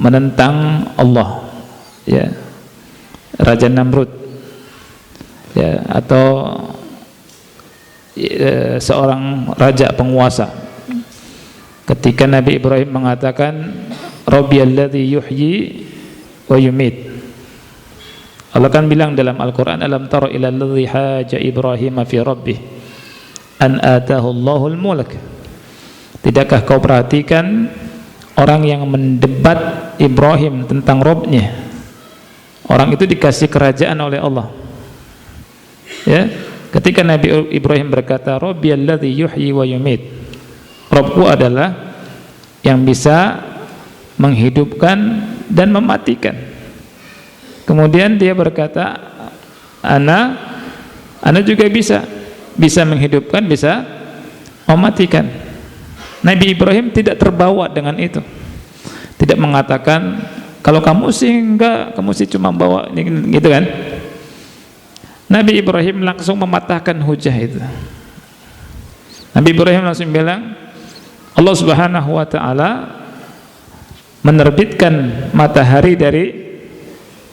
menentang Allah, ya, Raja Namrud, ya, atau seorang raja penguasa. Ketika Nabi Ibrahim mengatakan Rabbiyalladzi yuhyi wa yumit, Allah kan bilang dalam Al-Quran, alam tara ilal ladzi haja Ibrahim fi rabbih an atahu Allahul mulk. Tidakkah kau perhatikan orang yang mendebat Ibrahim tentang Rabbnya? Orang itu dikasih kerajaan oleh Allah. Ya, ketika Nabi Ibrahim berkata Rabbiyalladzi yuhyi wa yumit, Rabbku adalah yang bisa menghidupkan dan mematikan. Kemudian dia berkata, ana juga bisa menghidupkan, bisa mematikan. Nabi Ibrahim tidak terbawa dengan itu, tidak mengatakan kalau kamu sih enggak, kamu sih cuma bawa gitu kan. Nabi Ibrahim langsung mematahkan hujah itu. Nabi Ibrahim langsung bilang, Allah Subhanahu wa ta'ala menerbitkan matahari dari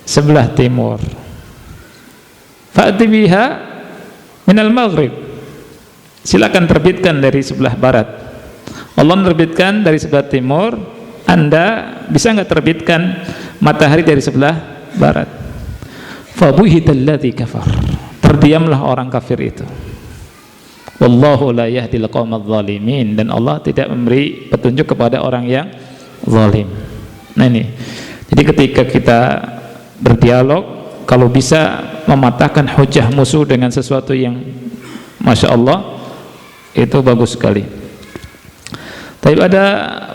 sebelah timur, fa'ti biha minal maghrib, silakan terbitkan dari sebelah barat. Allah menerbitkan dari sebelah timur, Anda bisa nggak terbitkan matahari dari sebelah barat? Fabuhitalladzi kafar, terdiamlah orang kafir itu. Wallahu la yahdil qaumadz zalimin, dan Allah tidak memberi petunjuk kepada orang yang zalim. Nah ini, jadi ketika kita berdialog, kalau bisa mematahkan hujah musuh dengan sesuatu yang Masya Allah, itu bagus sekali. Tapi ada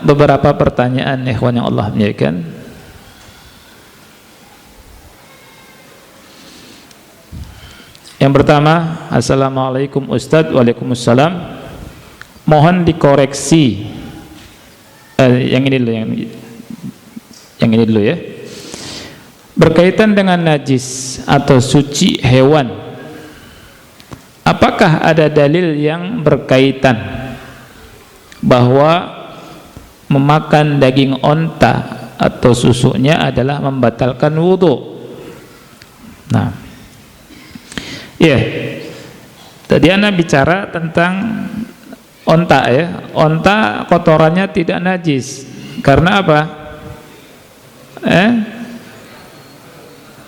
beberapa pertanyaan ikhwan yang Allah muliakan. Yang pertama, Assalamualaikum Ustadz. Waalaikumsalam. Mohon dikoreksi. Yang ini dulu ya. Berkaitan dengan najis atau suci hewan, apakah ada dalil yang berkaitan bahwa memakan daging onta atau susunya adalah membatalkan wudhu? Nah, iya, tadi Anda bicara tentang onta ya. Onta kotorannya tidak najis. Karena apa?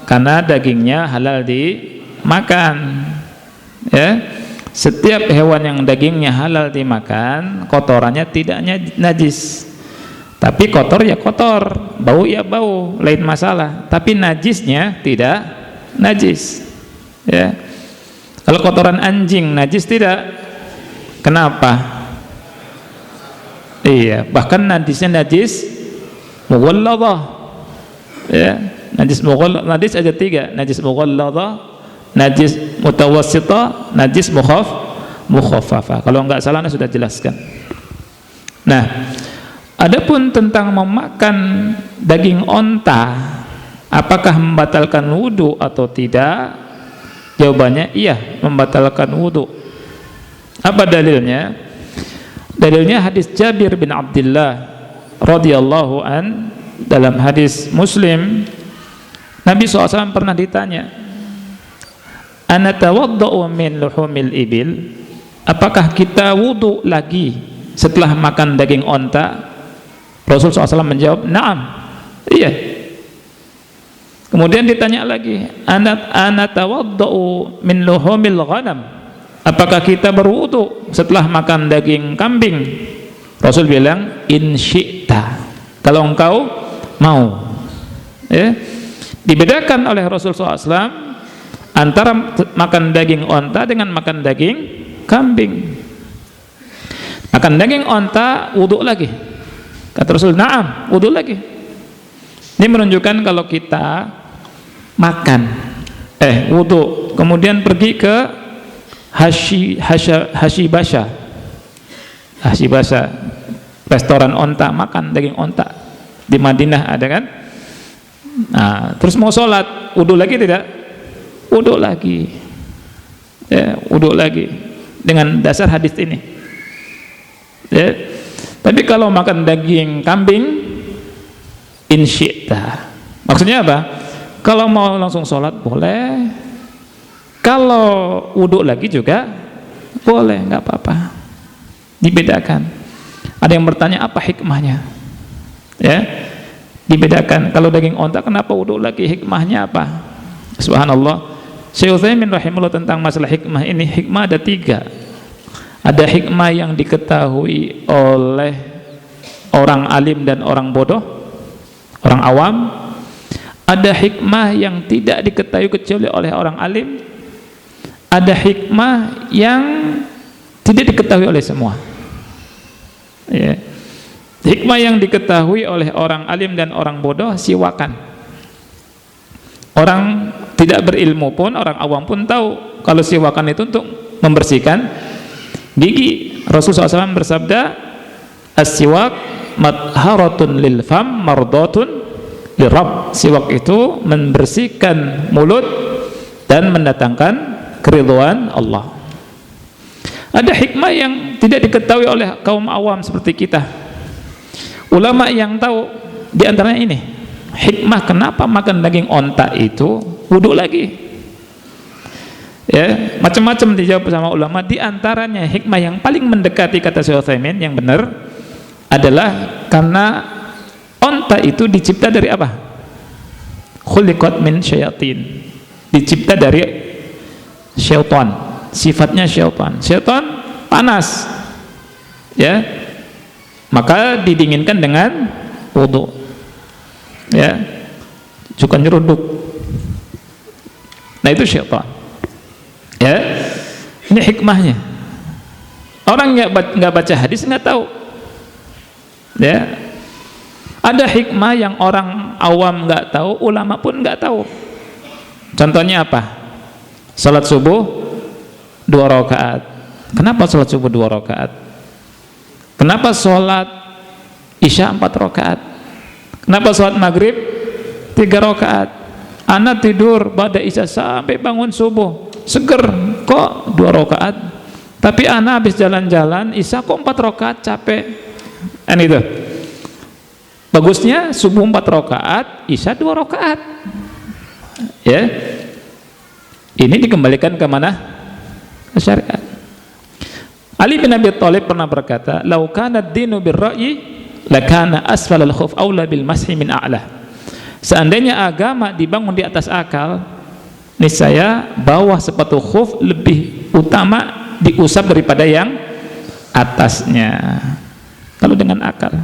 Karena dagingnya halal dimakan. Ya, setiap hewan yang dagingnya halal dimakan, kotorannya tidak najis. Tapi kotor ya kotor, bau ya bau, lain masalah. Tapi najisnya tidak najis. Ya. Kalau kotoran anjing najis tidak? Kenapa? Iya, bahkan najisnya najis mughalladah. Ya, najis ada 3, najis mughalladah, najis mutawassithah, najis mukhaffafah. Kalau enggak salah Anda sudah jelaskan. Nah, adapun tentang memakan daging onta, apakah membatalkan wudu atau tidak? Jawabannya iya, membatalkan wudu. Apa dalilnya? Dalilnya hadis Jabir bin Abdullah radhiyallahu an, dalam hadis Muslim. Nabi SAW pernah ditanya, ana tawadda'u min luhumil ibil, apakah kita wudu lagi setelah makan daging onta? Rasul SAW menjawab, na'am, iya. Kemudian ditanya lagi, ana tawadda'u min luhumil ghanam, apakah kita berwudu setelah makan daging kambing? Rasul bilang, in syi'ta, kalau engkau mau. Ya, dibedakan oleh Rasul SAW antara makan daging onta dengan makan daging kambing. Makan daging onta wudu lagi, kata Rasul, na'am, wudu lagi. Ini menunjukkan kalau kita makan wudu kemudian pergi ke Hashibasha, restoran onta, makan daging onta di Madinah ada kan. Nah, terus mau sholat, wudu lagi tidak? Wudu lagi, ya, wudu lagi dengan dasar hadis ini. Ya. Tapi kalau makan daging kambing, in syi'ta, maksudnya apa? Kalau mau langsung sholat boleh, kalau wudhu lagi juga boleh, nggak apa-apa, dibedakan. Ada yang bertanya apa hikmahnya, ya, dibedakan. Kalau daging onta kenapa wudhu lagi, hikmahnya apa? Subhanallah, Syekh Utsaimin rahimahullah tentang masalah hikmah ini, hikmah ada 3. Ada hikmah yang diketahui oleh orang alim dan orang bodoh, orang awam. Ada hikmah yang tidak diketahui kecuali oleh orang alim. Ada hikmah yang tidak diketahui oleh semua, ya. Hikmah yang diketahui oleh orang alim dan orang bodoh, siwakan. Orang tidak berilmu pun, orang awam pun tahu kalau siwakan itu untuk membersihkan gigi. Rasulullah SAW bersabda, as-siwak matharatun lil fam mardatun lirab. Siwak itu membersihkan mulut dan mendatangkan keridhaan Allah. Ada hikmah yang tidak diketahui oleh kaum awam seperti kita. Ulama yang tahu di antaranya ini, hikmah kenapa makan daging onta itu wudu lagi. Ya, macam-macam dijawab sama ulama. Di antaranya hikmah yang paling mendekati kata Syekh Utsaimin yang benar adalah karena onta itu dicipta dari apa? Khuliqat min syayatin. Dicipta dari syaitan. Sifatnya syaitan. Syaitan panas, ya, maka didinginkan dengan wudu, ya, suka nyeruduk. Nah itu syaitan, ya. Ini hikmahnya. Orang nggak baca hadis nggak tahu, ya. Ada hikmah yang orang awam nggak tahu, ulama pun nggak tahu. Contohnya apa? Salat subuh 2 rakaat. Kenapa salat subuh 2 rakaat? Kenapa salat isya 4 rakaat? Kenapa salat maghrib 3 rakaat? Anak tidur pada isya sampai bangun subuh, seger kok 2 rakaat. Tapi anak habis jalan-jalan isya kok 4 rakaat, capek. Kan itu. Bagusnya subuh 4 rakaat, isya 2 rakaat. Ya. Ini dikembalikan ke mana? Ke syariat. Ali bin Abi Thalib pernah berkata, "Lau kana ad-dinu bir-ra'yi, lakana asfal al-khuf aula bil mashi min a'la." Seandainya agama dibangun di atas akal, niscaya bawah sepatu khuf lebih utama diusap daripada yang atasnya. Kalau dengan akal,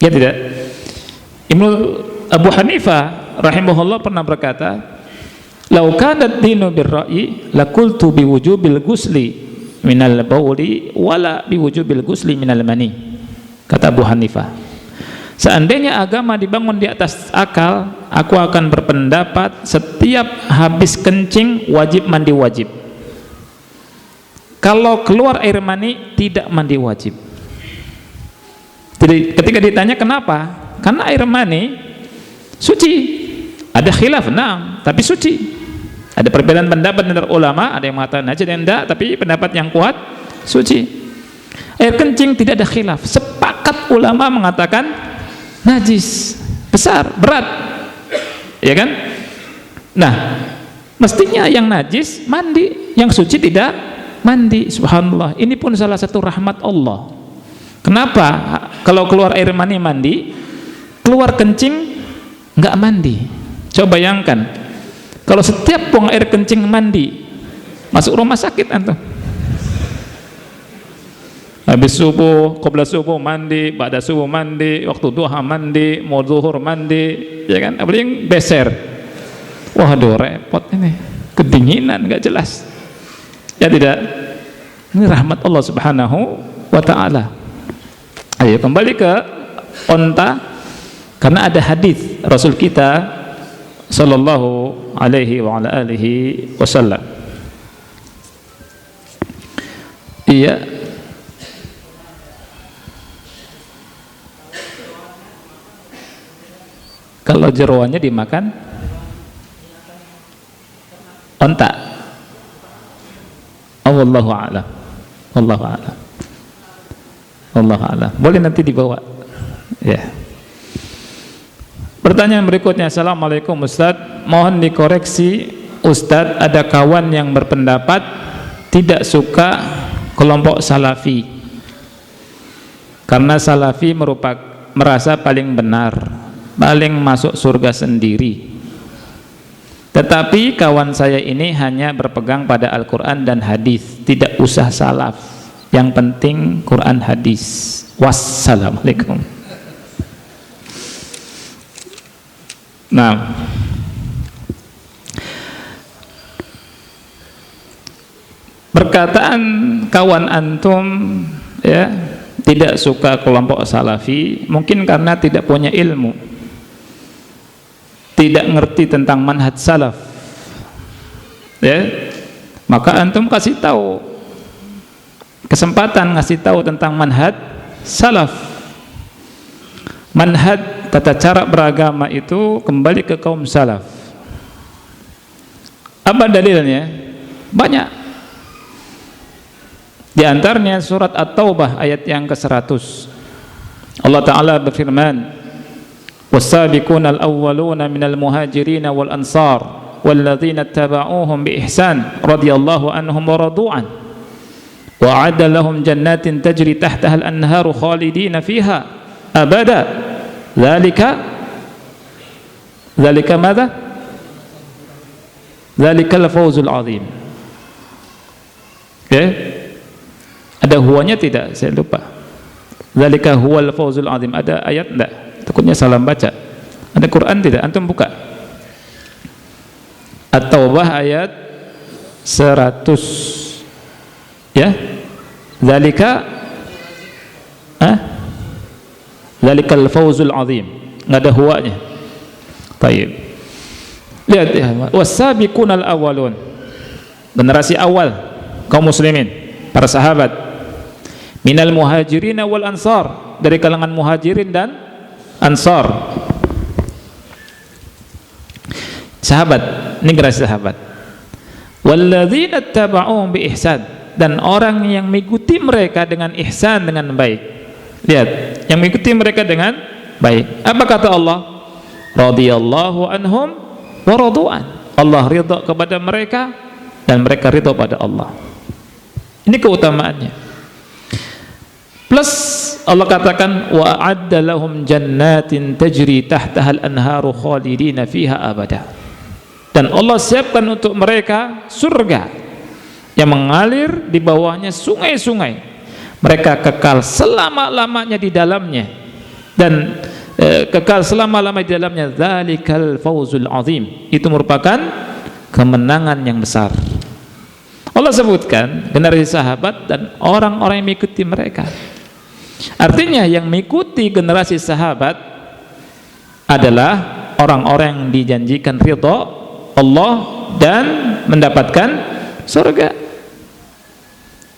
ya tidak. Abu Hanifah rahimahullah pernah berkata, "Lau kana ad-dinu bir-ra'yi, laqultu biwujubil ghusli minal bauli wala biwujubil ghusli minal mani." Kata Abu Hanifah, seandainya agama dibangun di atas akal, aku akan berpendapat setiap habis kencing wajib mandi wajib. Kalau keluar air mani tidak mandi wajib. Jadi ketika ditanya kenapa? Karena air mani suci. Ada khilaf, nah, tapi suci. Ada perbedaan pendapat antara ulama, ada yang mengatakan najis dan tidak, tapi pendapat yang kuat suci. Air kencing tidak ada khilaf. Sepakat ulama mengatakan najis, besar, berat, ya kan? Nah, mestinya yang najis mandi, yang suci tidak mandi. Subhanallah, ini pun salah satu rahmat Allah. Kenapa kalau keluar air mani mandi, keluar kencing nggak mandi? Coba bayangkan, kalau setiap buang air kencing mandi, masuk rumah sakit antum. Habis subuh, qabla subuh mandi, ba'da subuh mandi, waktu duha mandi, mau zuhur mandi, ya kan? Apalagi yang beser. Waduh, repot ini. Kedinginan nggak jelas. Ya tidak. Ini rahmat Allah Subhanahu wa taala. Ayo kembali ke onta, karena ada hadis Rasul kita sallallahu alaihi wa ala alihi wasallam. Iya. Kalau jeroannya dimakan onta. Wallahu a'lam. Wallahu a'lam. Wallahu a'lam. Boleh nanti dibawa. Ya. Pertanyaan berikutnya, Assalamualaikum Ustaz, mohon dikoreksi Ustaz, ada kawan yang berpendapat tidak suka kelompok salafi karena salafi merasa paling benar, paling masuk surga sendiri. Tetapi kawan saya ini hanya berpegang pada Al-Quran dan hadis, tidak usah salaf, yang penting Quran hadis. Wassalamualaikum. Nah, perkataan kawan antum ya tidak suka kelompok salafi mungkin karena tidak punya ilmu, tidak ngerti tentang manhaj salaf ya. Maka antum kasih tahu, kesempatan ngasih tahu tentang manhaj salaf. Manhaj tata cara beragama itu kembali ke kaum salaf. Apa dalilnya? Banyak. Di antaranya surat At-Taubah ayat yang ke-100. Allah Ta'ala berfirman, "Was-sabiquna al-awwaluna minal muhajirin wal ansar walladzina ittaba'uuhum bi ihsan radhiyallahu anhum wa radu'an wa 'adda lahum jannatin tajri tahtaha al-anharu khalidina fiha abada." Dzalika madza? Dzalikal fawzul 'adzim. Oke? Ada huwanya tidak? Saya lupa. Dzalika huwal fawzul 'adzim. Ada ayat enggak? Takutnya salah baca. Ada Quran tidak? Antum buka. At-Taubah ayat 100. Ya? Dzalika Dzalikal fawzul 'adzim. Enggak ada huwanya. Baik. Lihat ya, was-sabiqunal awwalun. Generasi awal kaum muslimin, para sahabat. Minal muhajirin wal ansar, dari kalangan muhajirin dan ansar. Sahabat, ini generasi sahabat. Walladzina ittaba'uhum bi ihsan, dan orang yang mengikuti mereka dengan ihsan, dengan baik. Lihat, yang mengikuti mereka dengan baik. Apa kata Allah? Radhiyallahu anhum wa radu'an. Allah ridha kepada mereka dan mereka ridha pada Allah. Ini keutamaannya. Plus Allah katakan wa a'adda lahum jannatin tajri tahtaha al-anharu khalidina fiha abada. Dan Allah siapkan untuk mereka surga yang mengalir di bawahnya sungai-sungai. Mereka kekal selama-lamanya di dalamnya, dan kekal selama-lamanya di dalamnya. Dzalikal fawzul 'adzim. Itu merupakan kemenangan yang besar. Allah sebutkan generasi sahabat dan orang-orang yang mengikuti mereka. Artinya yang mengikuti generasi sahabat adalah orang-orang yang dijanjikan ridha Allah dan mendapatkan surga.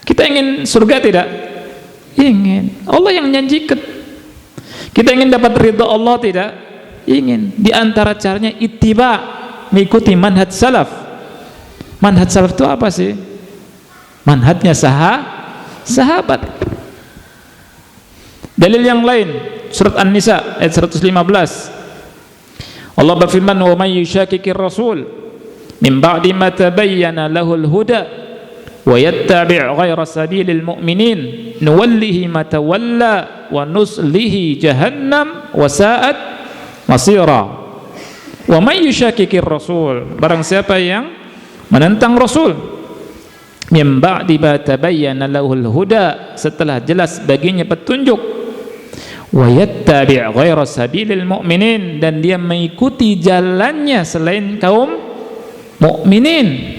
Kita ingin surga tidak? Ingin. Allah yang janjikan. Kita ingin dapat ridha Allah tidak? Ingin. Di antara caranya ittiba, mengikuti manhaj salaf. Manhaj salaf itu apa sih? Manhajnya sahabat. Dalil yang lain, surat An-Nisa ayat 115. Allah berfirman, "Wa may yushaqiqir rasul min ba'di ma tabayyana lahul huda wa yattabi' ghayra sabilil mu'minin nuwallihi ma tawalla wa nuslihi jahannam wa sa'at masira." Wa may yushaqiqir rasul, barang siapa yang menentang rasul, min ba'di ma tabayyana lahul huda, setelah jelas baginya petunjuk, wa yattabi' ghayra sabilil mu'minin, dan dia mengikuti jalannya selain kaum mukminin.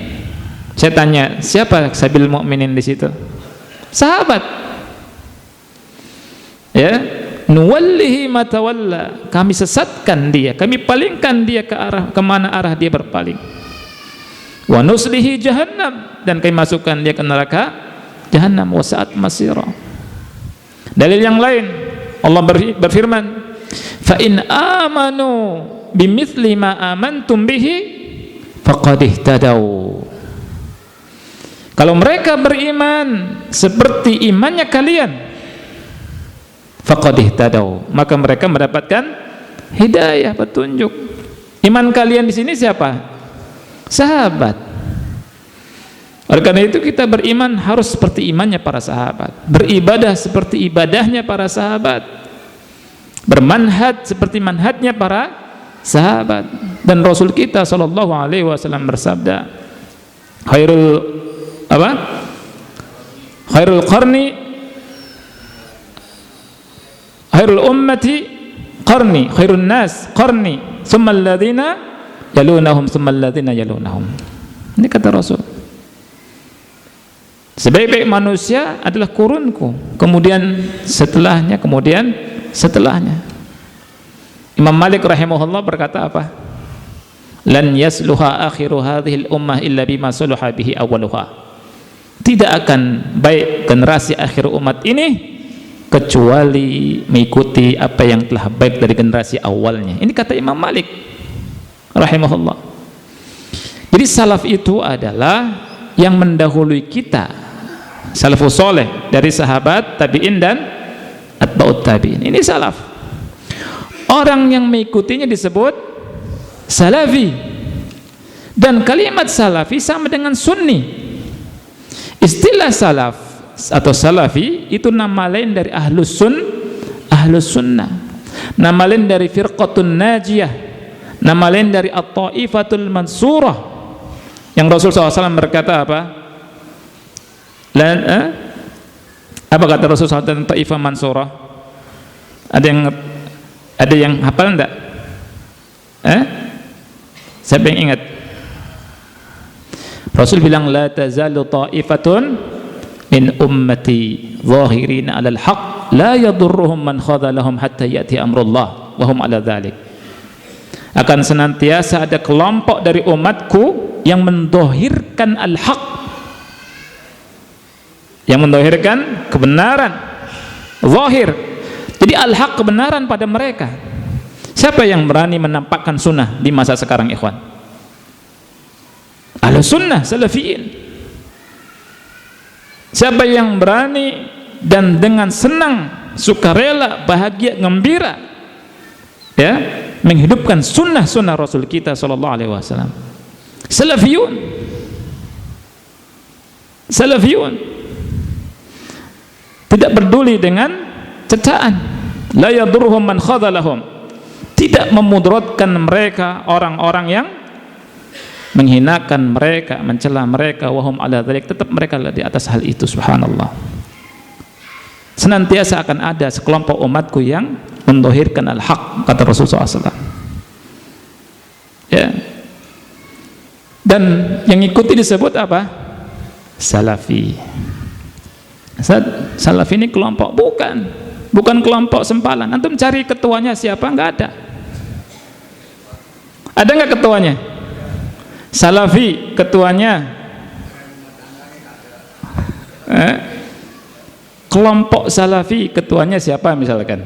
Saya tanya, siapa sabil mukminin di situ? Sahabat. Ya, nuwallihi ma tawalla, kami sesatkan dia, kami palingkan dia ke mana arah dia berpaling. Wa nuslihi jahannam, dan kami masukkan dia ke neraka jahannam, wa sa'at masira. Dalil yang lain, Allah berfirman, fa in amanu bimithli ma amantum bihi faqad ihtadaw. Kalau mereka beriman seperti imannya kalian, faqad ihtadaw, maka mereka mendapatkan hidayah, petunjuk. Iman kalian di sini siapa? Sahabat. Oleh karena itu kita beriman harus seperti imannya para sahabat, beribadah seperti ibadahnya para sahabat, bermanhaj seperti manhajnya para sahabat. Dan Rasul kita sallallahu alaihi wasallam bersabda, khairul ummati qarni, khairun nas qarni, thumma alladhina yalunahum, thumma alladhina yalunahum. Ini kata Rasul. Sebaik-baik manusia adalah kurunku, kemudian setelahnya, kemudian setelahnya. Imam Malik rahimahullah berkata apa? Lan yasluha akhiru hadhil ummah illa bima saluha bihi awwaluha. Tidak akan baik generasi akhir umat ini kecuali mengikuti apa yang telah baik dari generasi awalnya. Ini kata Imam Malik rahimahullah. Jadi salaf itu adalah yang mendahului kita, salafus soleh, dari sahabat, tabi'in dan atba'ut tabi'in. Ini salaf. Orang yang mengikutinya disebut salafi. Dan kalimat salafi sama dengan sunni. Istilah salaf atau salafi itu nama lain dari ahlus sunnah, nama lain dari firqatun najiyah, nama lain dari at-taifatul mansurah. Yang Rasul SAW berkata apa? Apa kata Rasul SAW tentang taifah mansurah? Ada yang hafal enggak? Siapa yang ingat? Rasul bilang la tazalu ta'ifatun min ummati zahirina 'alal haqq la yadurruhum man khadhalahum hatta ya'ti amrullah wa hum 'ala dzalik. Akan senantiasa ada kelompok dari umatku yang mendohirkan al-haq, yang mendohirkan kebenaran zahir. Jadi al-haq, kebenaran pada mereka. Siapa yang berani menampakkan sunnah di masa sekarang, ikhwan? Ahlus sunnah, salafiyin. Siapa yang berani dan dengan senang, sukarela, bahagia, gembira, ya, menghidupkan sunnah-sunnah Rasul kita sallallahu alaihi wasallam? Salafiyun. Salafiyun. Tidak peduli dengan cecaan. La yadurruhum man khadhalahum. Tidak memudaratkan mereka orang-orang yang menghinakan mereka, mencela mereka, wahum ala dzalik, tetap mereka di atas hal itu. Subhanallah. Senantiasa akan ada sekelompok umatku yang mendohirkan al-haq, kata Rasulullah SAW. Ya. Dan yang ikuti disebut apa? Salafi. Salafi ini kelompok? Bukan kelompok sempalan. Antum cari ketuanya siapa? Enggak ada. Ada enggak ketuanya? Salafi ketuanya kelompok salafi ketuanya siapa misalkan?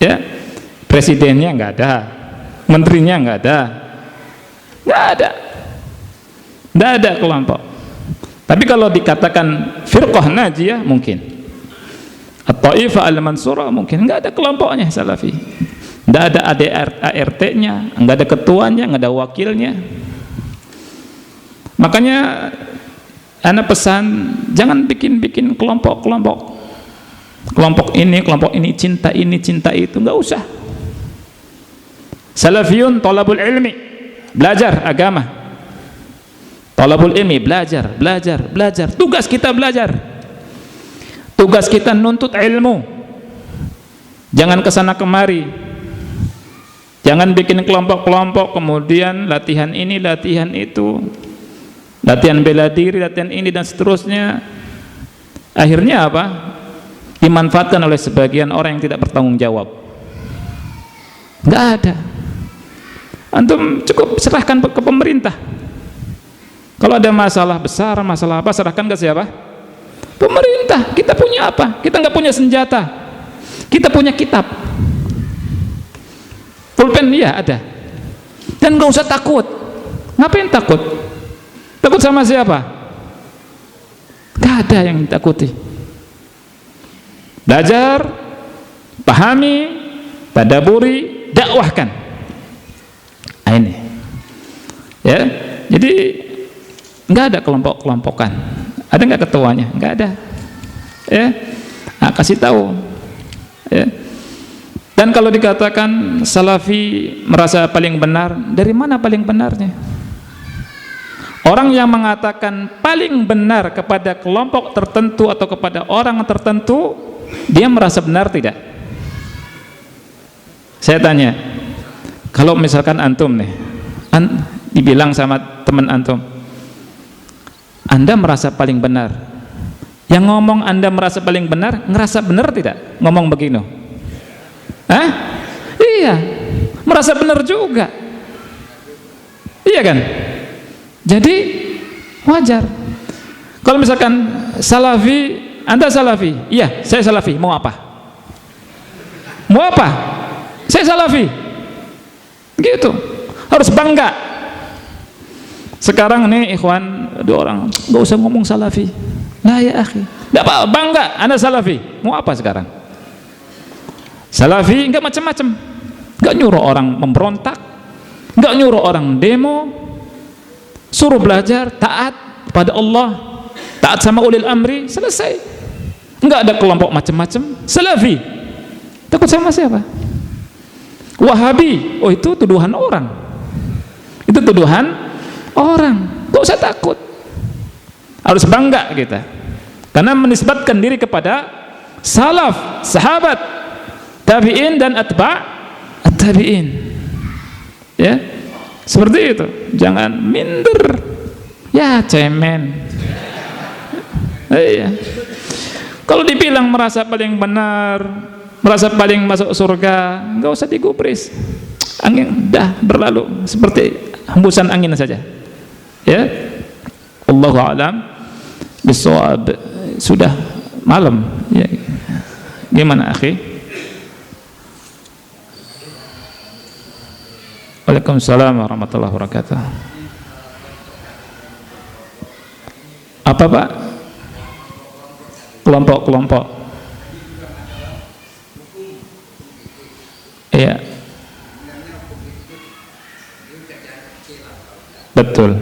Ya, presidennya enggak ada, menterinya enggak ada, enggak ada kelompok. Tapi kalau dikatakan firqah najiyah mungkin, at-taifah al-mansurah mungkin, enggak ada kelompoknya salafi. Tidak ada ART-nya, nggak ada ketuanya, nggak ada wakilnya. Makanya ana pesan, jangan bikin kelompok-kelompok. Kelompok ini cinta itu, nggak usah. Salafiyun talabul ilmi, belajar agama. Talabul ilmi, belajar. Tugas kita belajar. Tugas kita nuntut ilmu. Jangan kesana kemari. Jangan bikin kelompok-kelompok, kemudian latihan ini, latihan itu, latihan bela diri, latihan ini dan seterusnya. Akhirnya apa? Dimanfaatkan oleh sebagian orang yang tidak bertanggung jawab. Nggak ada. Antum cukup serahkan ke pemerintah. Kalau ada masalah besar, masalah apa, serahkan ke siapa? Pemerintah. Kita punya apa? Kita nggak punya senjata. Kita punya kitab. Pulpen ya ada. Dan nggak usah takut. Ngapain takut? Takut sama siapa? Gak ada yang ditakuti. Belajar, pahami, tadaburi, dakwahkan. Nah, ini ya, jadi nggak ada kelompok-kelompokan. Ada nggak ketuanya? Nggak ada ya. Nah, kasih tahu ya. Dan kalau dikatakan salafi merasa paling benar, dari mana paling benarnya? Orang yang mengatakan paling benar kepada kelompok tertentu atau kepada orang tertentu, dia merasa benar tidak? Saya tanya, kalau misalkan antum nih, dibilang sama teman antum, Anda merasa paling benar. Yang ngomong Anda merasa paling benar, ngerasa benar tidak? Ngomong begini. Hah? Iya, merasa benar juga. Iya kan? Jadi wajar. Kalau misalkan salafi, Anda salafi, iya saya salafi, mau apa? Mau apa? Saya salafi. Gitu. Harus bangga. Sekarang nih ikhwan, dua orang, gak usah ngomong salafi. Lah ya akhi, gak apa, bangga Anda salafi. Mau apa sekarang? Salafi enggak macam-macam. Enggak nyuruh orang memberontak, enggak nyuruh orang demo. Suruh belajar, taat pada Allah, taat sama ulil amri, selesai. Enggak ada kelompok macam-macam. Salafi takut sama siapa? Wahabi, oh itu tuduhan orang. Itu tuduhan orang. Gak usah takut. Harus bangga kita. Karena menisbatkan diri kepada salaf, sahabat, tabi'in dan at-tabi'in. Ya. Seperti itu. Jangan minder. Ya cemen. Iya. Kalau dibilang merasa paling benar, merasa paling masuk surga, nggak usah digubris. Angin dah berlalu seperti hembusan angin saja. Ya. Allahu a'lam bishawab. Sudah malam. Ya. Gimana akhi? Waalaikumsalam warahmatullahi wabarakatuh. Apa Pak? Kelompok-kelompok. Iya. Betul.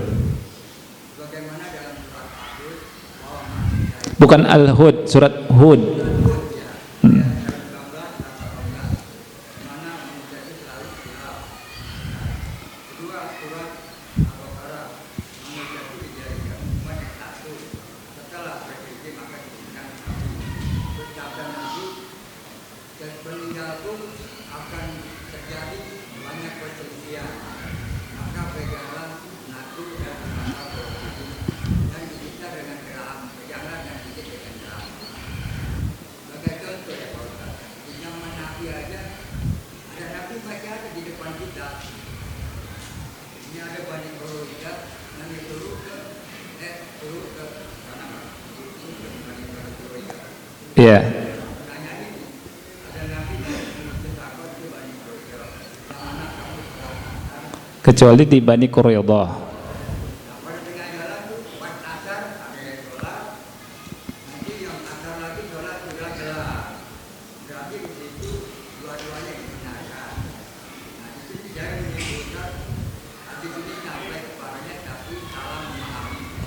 Bukan Al-Hud, surat Hud. Iya. Kecuali di Bani Quraidah.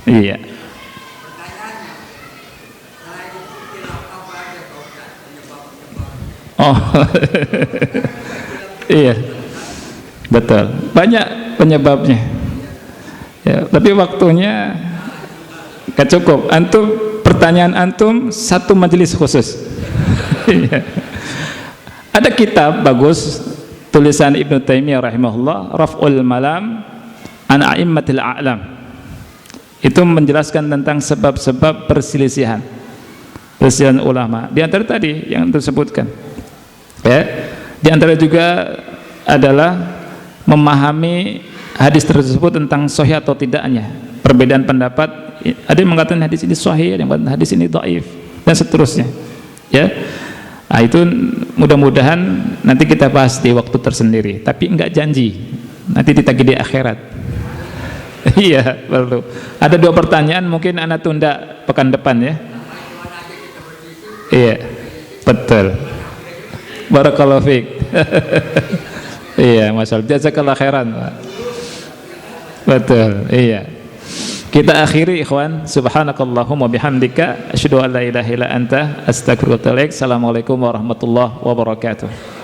Iya. Oh, iya, betul. Banyak penyebabnya. Ya, tapi waktunya gak cukup. Antum, pertanyaan antum satu majelis khusus. Ada kitab bagus tulisan Ibnu Taimiyah rahimahullah, Raf'ul Malam an A'immatil A'lam. Itu menjelaskan tentang sebab-sebab perselisihan ulama. Di antara tadi yang tersebutkan. Ya, di antara juga adalah memahami hadis tersebut tentang sahih atau tidaknya. Perbedaan pendapat, ada yang mengatakan hadis ini sahih, ada yang mengatakan hadis ini dhaif, dan seterusnya. Ya, nah, itu mudah-mudahan nanti kita bahas di waktu tersendiri. Tapi enggak janji, nanti ditagih di akhirat. Iya, perlu. Ada 2 pertanyaan, mungkin anak tunda pekan depan ya. Iya, betul. Barakallahu fiik. Iya, masyaallah. Jazakallah khairan, Pak. Betul, iya. Kita akhiri ikhwan, subhanakallahumma bihamdika asyhadu an la ilaha illa anta astaghfiruka wa atubu ilaik. Assalamualaikum warahmatullahi wabarakatuh.